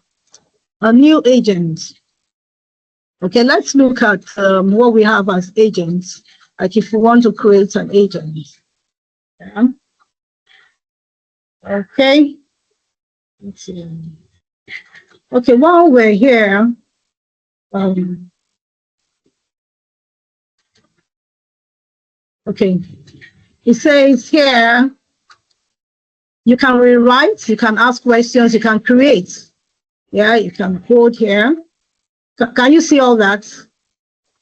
new agent, okay, let's look at what we have as agents, like if you want to create an agent, yeah? Okay, let's see. Okay, while we're here, okay, it says here, you can rewrite, you can ask questions, you can create. Yeah, you can code here. Can you see all that?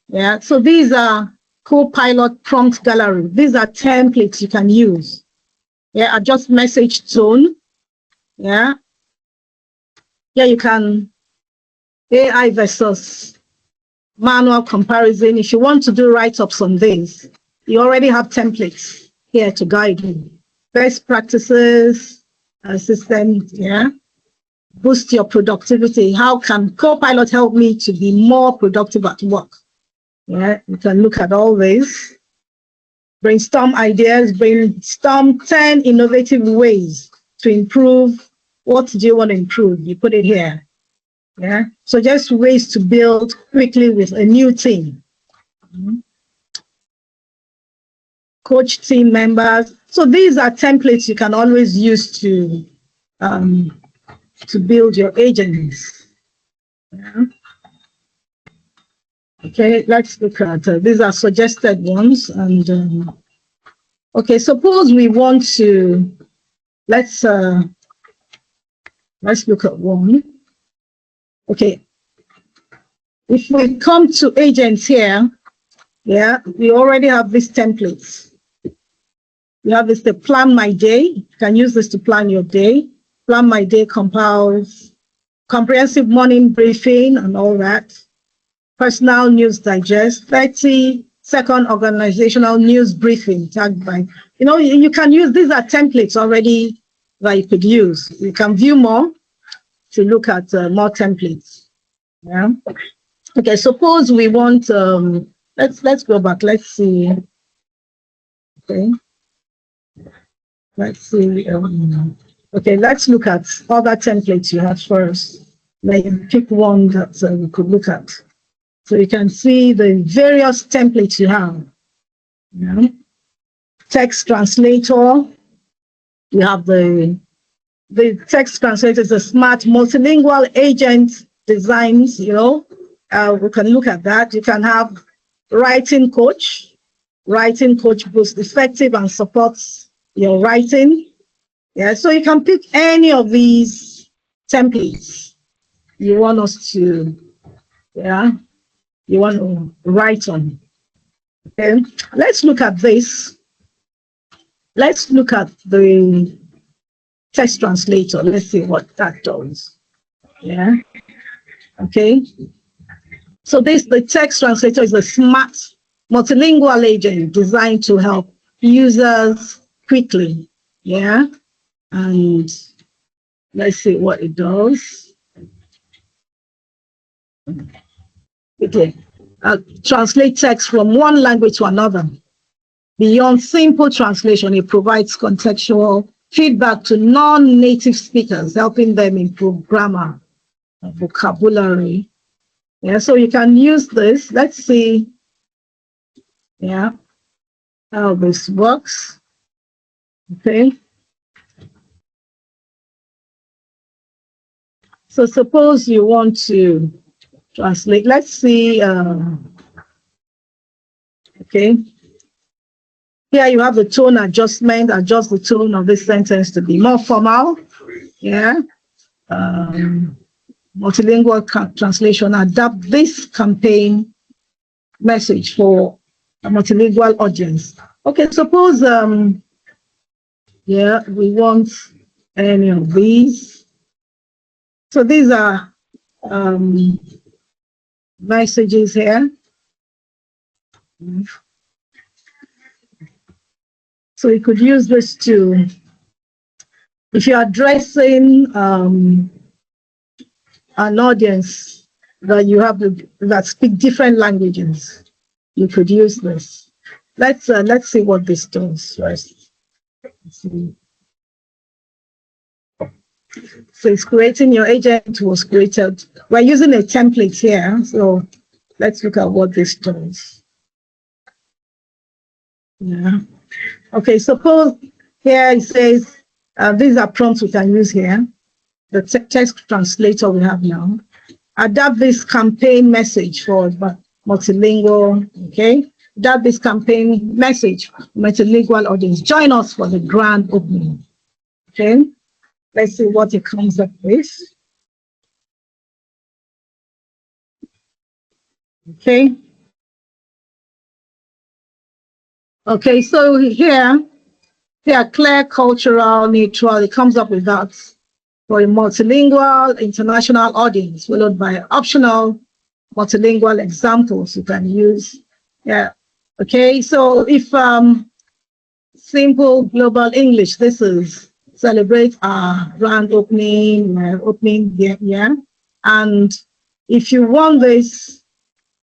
Yeah, so these are Copilot prompt gallery. These are templates you can use. Yeah, adjust message tone. Yeah. Yeah, you can AI versus manual comparison. If you want to do write-ups on these, you already have templates here to guide you. Best practices, assistant, yeah. Boost your productivity. How can Copilot help me to be more productive at work? Yeah, you can look at all this. Brainstorm ideas, brainstorm 10 innovative ways to improve. What do you want to improve? You put it here. Yeah, so just ways to build quickly with a new team. Coach team members. So these are templates you can always use to build your agents. Yeah. Okay, let's look at these are suggested ones. And okay, suppose we want to let's look at one. Okay, if we come to agents here, yeah, we already have these templates. We have this to plan my day. You can use this to plan your day. Plan my day compiles comprehensive morning briefing and all that. Personal news digest, 30-second organizational news briefing tagged by, you can use, these are templates already that you could use. You can view more to look at more templates. Yeah. Okay, suppose we want, let's go back, let's see. Okay. Let's see. Okay, let's look at other templates you have first. Like pick one that we could look at. So you can see the various templates you have. Yeah. Text translator. You have the text translator is a smart multilingual agent designs, we can look at that. You can have writing coach. Writing coach boosts effective and supports your writing. Yeah, so you can pick any of these templates you want us to, you want to write on. Okay, let's look at this. Let's look at the text translator. Let's see what that does. Yeah. Okay. So the text translator is a smart multilingual agent designed to help users quickly. Yeah. And let's see what it does. Okay. Translate text from one language to another. Beyond simple translation, it provides contextual feedback to non-native speakers, helping them improve grammar and vocabulary. Yeah, so you can use this. Let's see, how this works. Okay. So suppose you want to translate. Let's see. Okay. Here you have the tone adjustment. Adjust the tone of this sentence to be more formal. Yeah. Multilingual translation. Adapt this campaign message for a multilingual audience. Okay. Suppose we want any of these. So these are messages here. So you could use this to, if you're addressing an audience that you have that speak different languages, you could use this. Let's see what this does first. So it's creating your agent was created. We're using a template here. So let's look at what this does. Yeah. Okay, suppose here it says, these are prompts we can use here. The text translator we have now. Adapt this campaign message for multilingual, okay? Adapt this campaign message, multilingual audience. Join us for the grand opening, okay? Let's see what it comes up with. Okay. Okay, so here, clear, cultural, neutral, it comes up with that for a multilingual international audience, followed by optional multilingual examples you can use. Yeah, Okay, so if simple global English, this is celebrate our grand opening, year. And if you want this,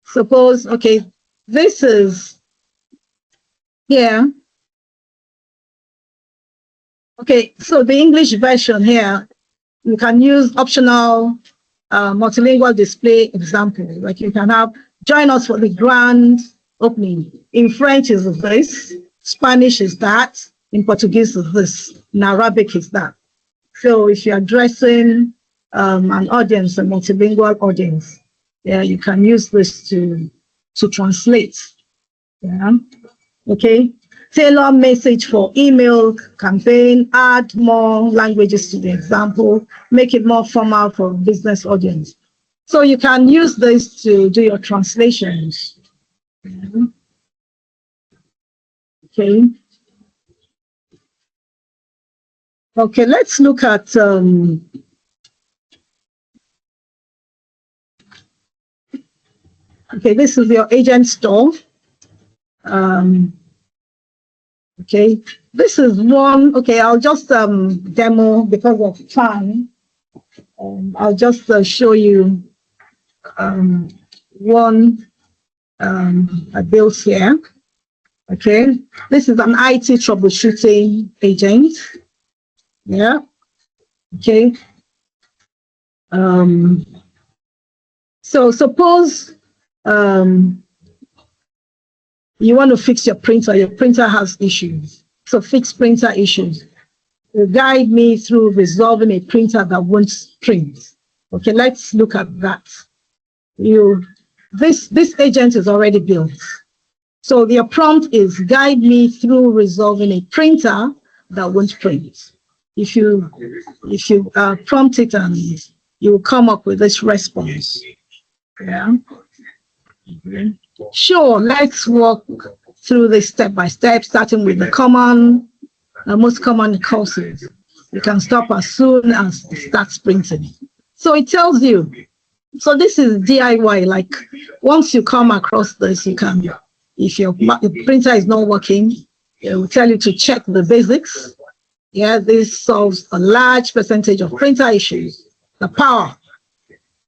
suppose, okay, this is here. Okay, so the English version here, you can use optional multilingual display example. Like you can have, join us for the grand opening. In French is this, Spanish is that, in Portuguese is this, in Arabic is that. So if you're addressing an audience, a multilingual audience, yeah, you can use this to translate. Yeah. Okay. Tailor message for email campaign, add more languages to the example, make it more formal for business audience. So you can use this to do your translations. Okay. Okay, let's look at okay, this is your agent store. Okay, this is one. Okay, I'll just demo because of time. I'll just show you one I built here. Okay, this is an IT troubleshooting agent. Yeah. Okay. So suppose you want to fix your printer has issues. So fix printer issues. Guide me through resolving a printer that won't print. Okay, let's look at that. This agent is already built. So your prompt is guide me through resolving a printer that won't print. If you prompt it, and you will come up with this response. Yeah. Sure, let's walk through this step by step, starting with the most common causes. You can stop as soon as it starts printing. So it tells you. So this is DIY. Like once you come across this, you can, if your printer is not working, it will tell you to check the basics. Yeah, this solves a large percentage of printer issues. The power.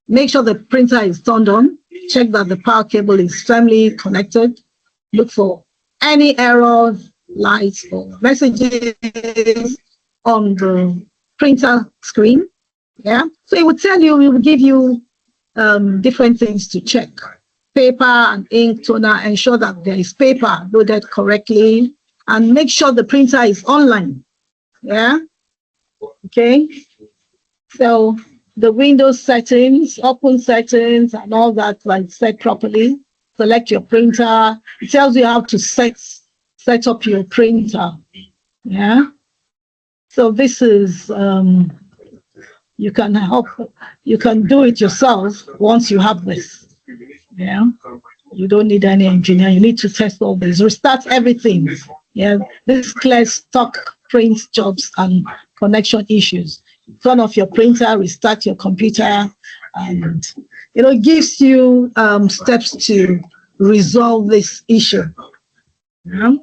Make sure the printer is turned on. Check that the power cable is firmly connected. Look for any errors, lights, or messages on the printer screen. Yeah, so it will tell you, it will give you different things to check. Paper and ink toner, ensure that there is paper loaded correctly, and make sure the printer is online. Yeah, okay. So the Windows settings, open settings, and all that, like set properly. Select your printer. It tells you how to set up your printer. Yeah. So this is you can do it yourself once you have this. Yeah. You don't need any engineer. You need to test all this. Restart everything. Yeah. This clears stock print jobs and connection issues. Turn off your printer, restart your computer, and it gives you steps to resolve this issue. Yeah.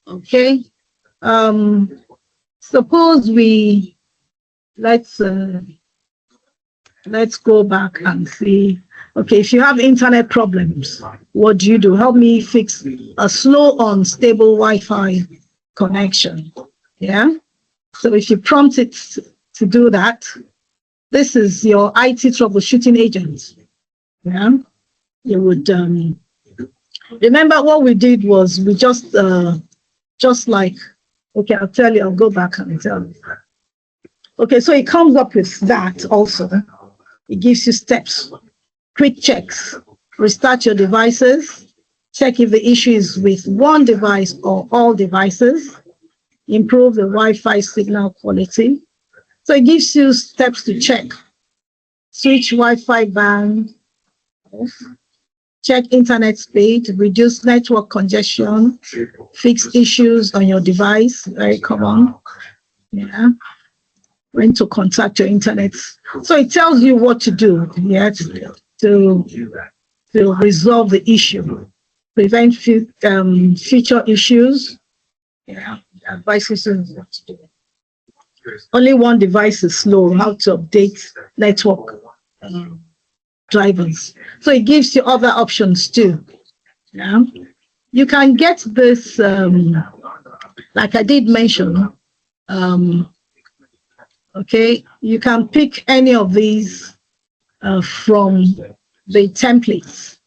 Okay. Suppose let's go back and see. Okay, if you have internet problems, what do you do? Help me fix a slow, unstable Wi-Fi connection. Yeah. So if you prompt it to do that, this is your IT troubleshooting agent. Yeah. You would remember what we did was we just like, okay, I'll tell you, I'll go back and tell you. Okay, so it comes up with that also. It gives you steps, quick checks, restart your devices, check if the issue is with one device or all devices, improve the Wi-Fi signal quality. So it gives you steps to check. Switch Wi-Fi band off, check internet speed, reduce network congestion, fix issues on your device, very common. Yeah. When to contact your internet. So it tells you what to do, yeah, to resolve the issue. prevent future issues. Yeah, advices on what to do. Only one device is slow, how to update network drivers. So it gives you other options too. Yeah. You can get this, like I did mention, okay, you can pick any of these from the templates.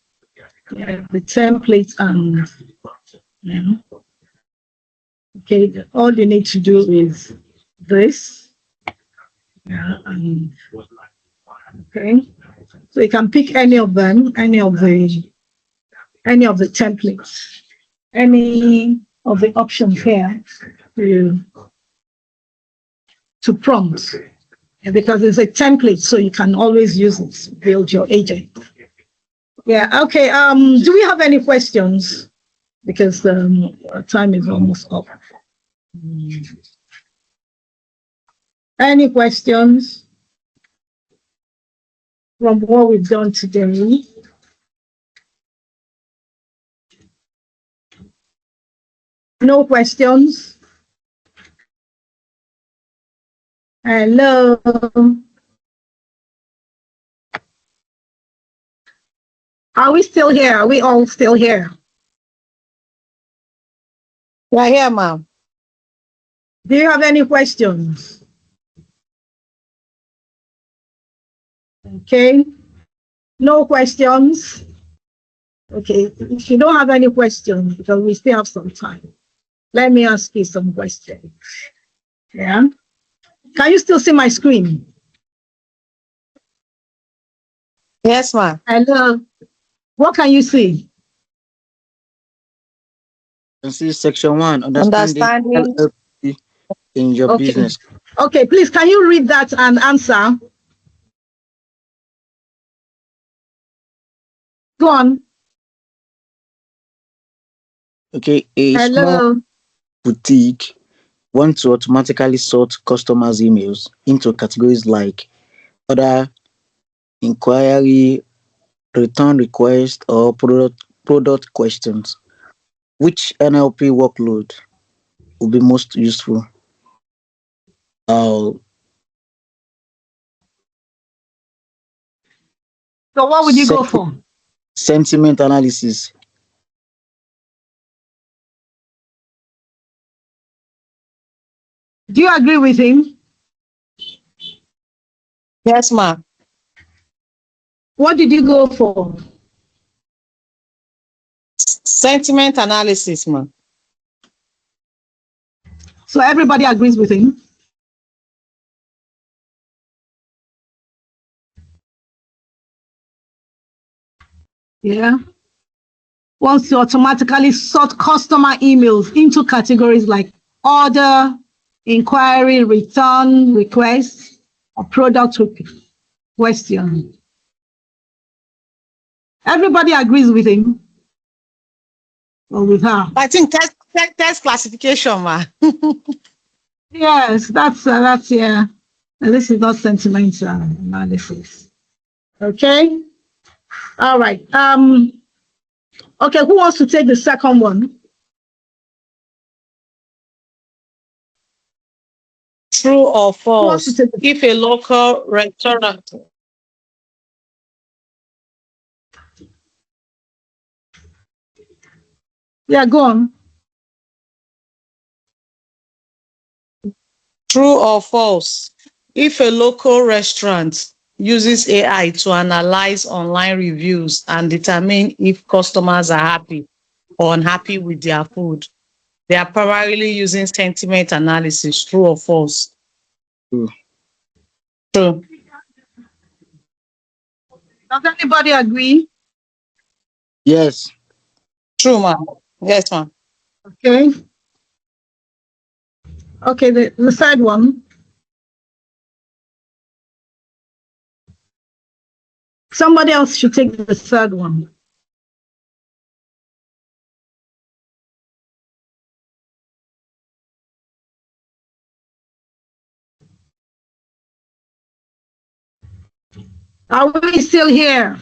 Yeah, the templates and, okay, all you need to do is this. Yeah, and, okay, so you can pick any of them, any of the templates, any of the options here to prompt, because it's a template, so you can always use it to build your agent. Yeah, okay. Do we have any questions? Because our time is almost up. Any questions from what we've done today? No questions? Hello? Are we still here? Are we all still here? We're here, ma'am. Do you have any questions? Okay. No questions? Okay. If you don't have any questions, because we still have some time, let me ask you some questions. Yeah. Can you still see my screen? Yes, ma'am. Hello. What can you see? You can see section 1, understanding LLP in your Okay. business. Okay, please, can you read that and answer? Go on. Okay, a small Hello. boutique wants to automatically sort customers' emails into categories like order, inquiry, return request, or product questions. Which NLP workload will be most useful? Uh, So what would you go for? Sentiment analysis. Do you agree with him? Yes, ma'am. What did you go for? Sentiment analysis, ma'am. So everybody agrees with him? Yeah. Wants to automatically sort customer emails into categories like order, inquiry, return, request, or product question. Everybody agrees with him or with her? I think test classification, ma'am. Yes, that's yeah. This is not sentimental analysis. Okay. All right. Okay. Who wants to take the second one? True or Who wants false? to take the, If a local restaurant, yeah, go on. true or false? If a local restaurant uses AI to analyze online reviews and determine if customers are happy or unhappy with their food, they are primarily using sentiment analysis. True or false? True. True. Does anybody agree? Yes. True, ma'am. Yes, ma'am. Okay. Okay, the third one. Somebody else should take the third one. Are we still here?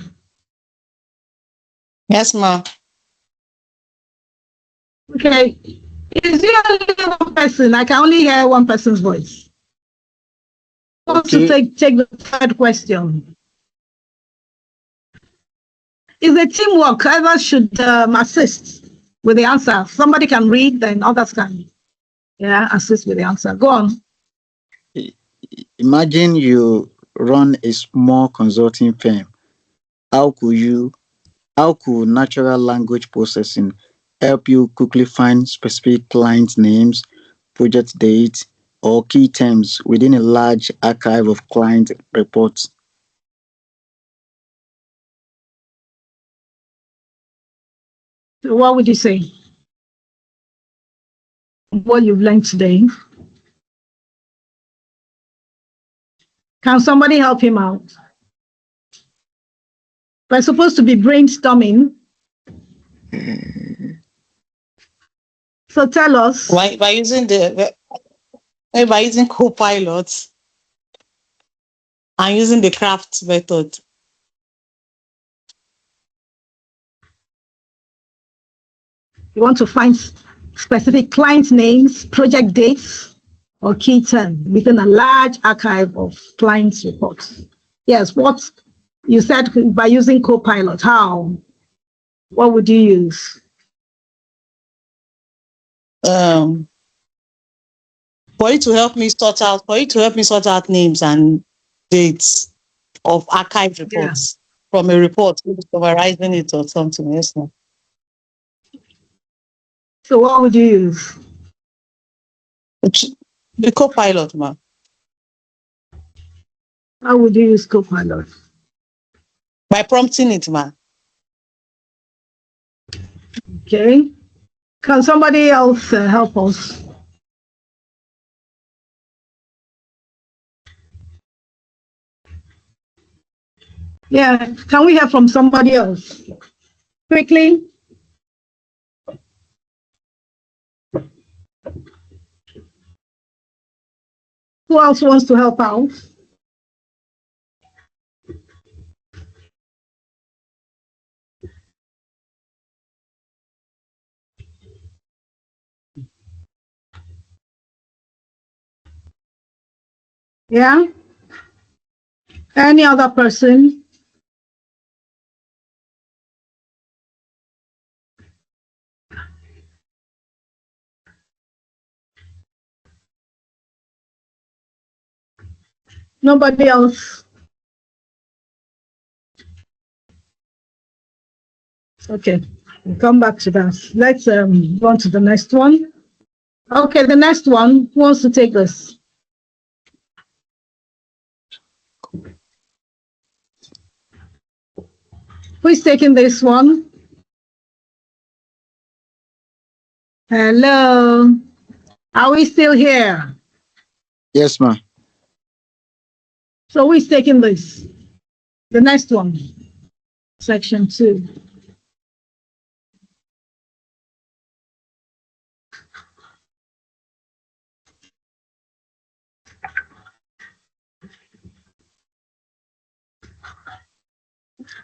Yes, ma'am. Okay. Is there only one person? I can only hear one person's voice. Who wants to Okay. take the third question? Is a teamwork. Others should assist with the answer. Somebody can read, then others can assist with the answer. Go on. Imagine you run a small consulting firm. How could you how could natural language processing help you quickly find specific client names, project dates, or key terms within a large archive of client reports? So what would you say? What you've learned today? Can somebody help him out? We're supposed to be brainstorming. So tell us. By using by using Copilot and using the craft method. You want to find specific client names, project dates, or key terms within a large archive of clients' reports. Yes, what you said by using Copilot. How? What would you use? For you to help me sort out names and dates of archive reports from a report, summarizing it or something. Yes, ma'am. So what would you use? The Copilot, ma'am. How would you use Copilot? By prompting it, ma'am. Okay. Can somebody else help us? Yeah, can we hear from somebody else? Quickly. Who else wants to help out? Yeah? Any other person? Nobody else? Okay, we'll come back to that. Let's go on to the next one. Okay, the next one. Who wants to take this? Who is taking this one? Hello? Are we still here? Yes, ma'am. So who is taking this? The next one, section 2.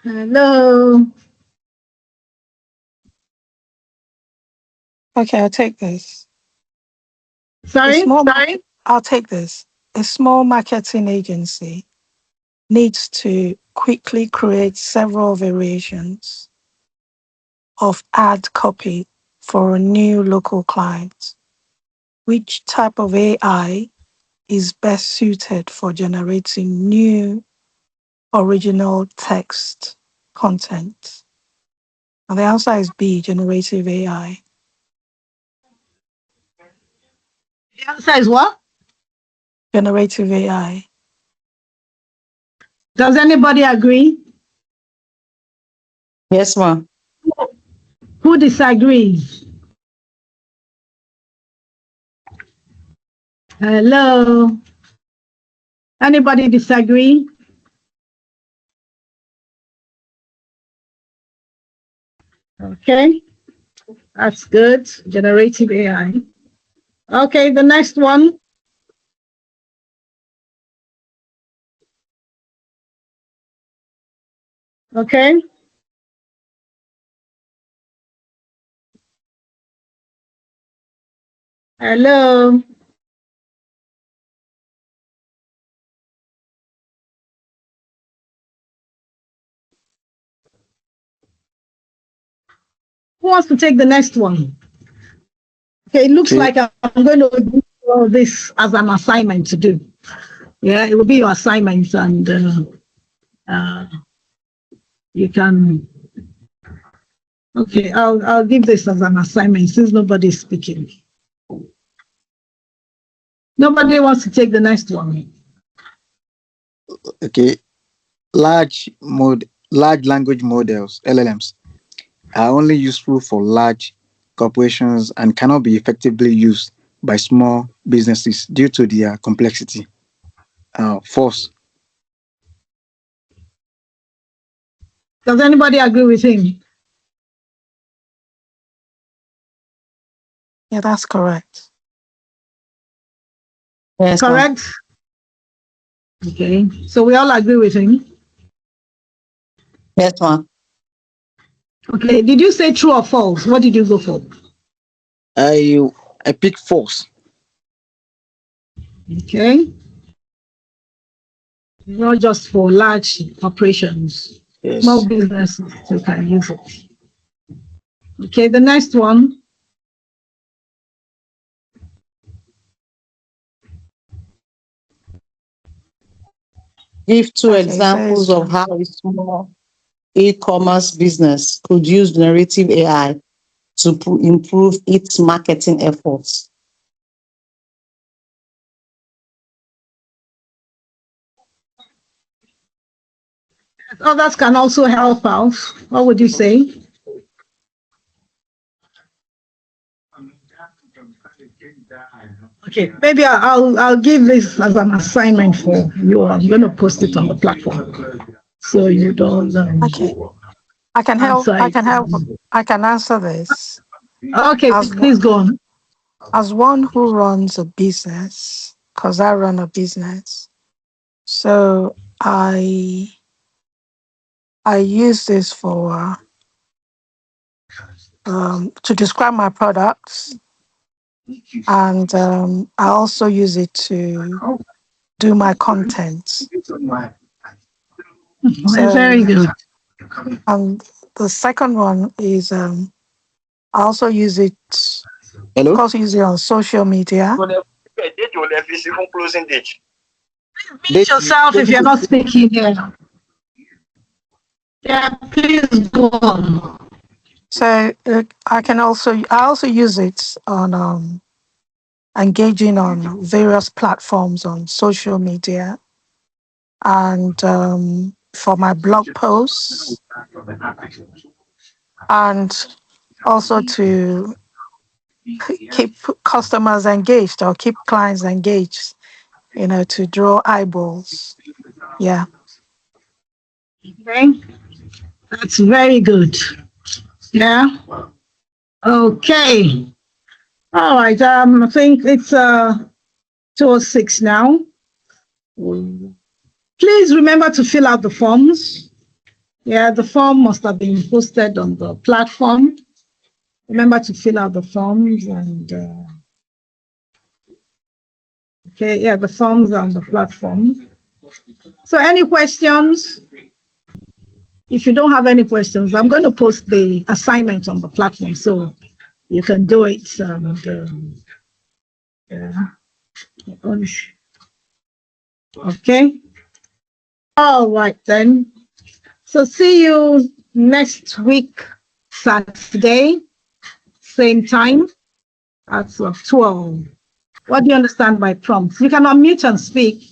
Hello? Okay, I'll take this. Sorry? I'll take this. A small marketing agency needs to quickly create several variations of ad copy for a new local client. Which type of AI is best suited for generating new original text content? And the answer is B, generative AI. The answer is what? Generative AI. Does anybody agree? Yes, ma'am. Who disagrees? Hello? Anybody disagree? Okay, that's good. Generative AI. Okay, the next one. Okay. Hello. Who wants to take the next one? Okay, it looks Okay. like I'm going to do all this as an assignment to do. Yeah, it will be your assignments, and you can. Okay, I'll give this as an assignment since nobody's speaking. Nobody wants to take the next one. Okay. Large language models, LLMs, are only useful for large corporations and cannot be effectively used by small businesses due to their complexity. False. Does anybody agree with him? Yeah, that's correct. Yes, ma'am. Correct? Okay, so we all agree with him. Yes, ma'am. Okay, did you say true or false? What did you go for? I pick false. Okay, not just for large operations, Yes. small businesses who can use it. Okay, the next one. Give two Okay, examples says of how a small e-commerce business could use generative AI to improve its marketing efforts. Others can also help out. What would you say? Okay, maybe I'll give this as an assignment for you. I'm going to post it on the platform so you don't okay. I can help. answer I it. can help. I can answer this. Okay, As please go on. as one who runs a business, because I run a business, so I use this for to describe my products, and I also use it to do my content. Very So, good. and the second one is I also use it, of Hello? course, use it on social media. Mute yourself if you're not speaking here. Yeah, please go on. So I also use it on engaging on various platforms on social media, and for my blog posts, and also to keep customers engaged or keep clients engaged, to draw eyeballs. Yeah. Okay, that's very good. Yeah. Okay. All right. I think it's 2:06 now. Please remember to fill out the forms. Yeah, the form must have been posted on the platform. Remember to fill out the forms and okay, yeah, the forms are on the platform. So any questions? If you don't have any questions, I'm going to post the assignment on the platform so you can do it. Yeah. Okay. All right then. So see you next week, Saturday, same time at 12. What do you understand by prompts? You can unmute and speak.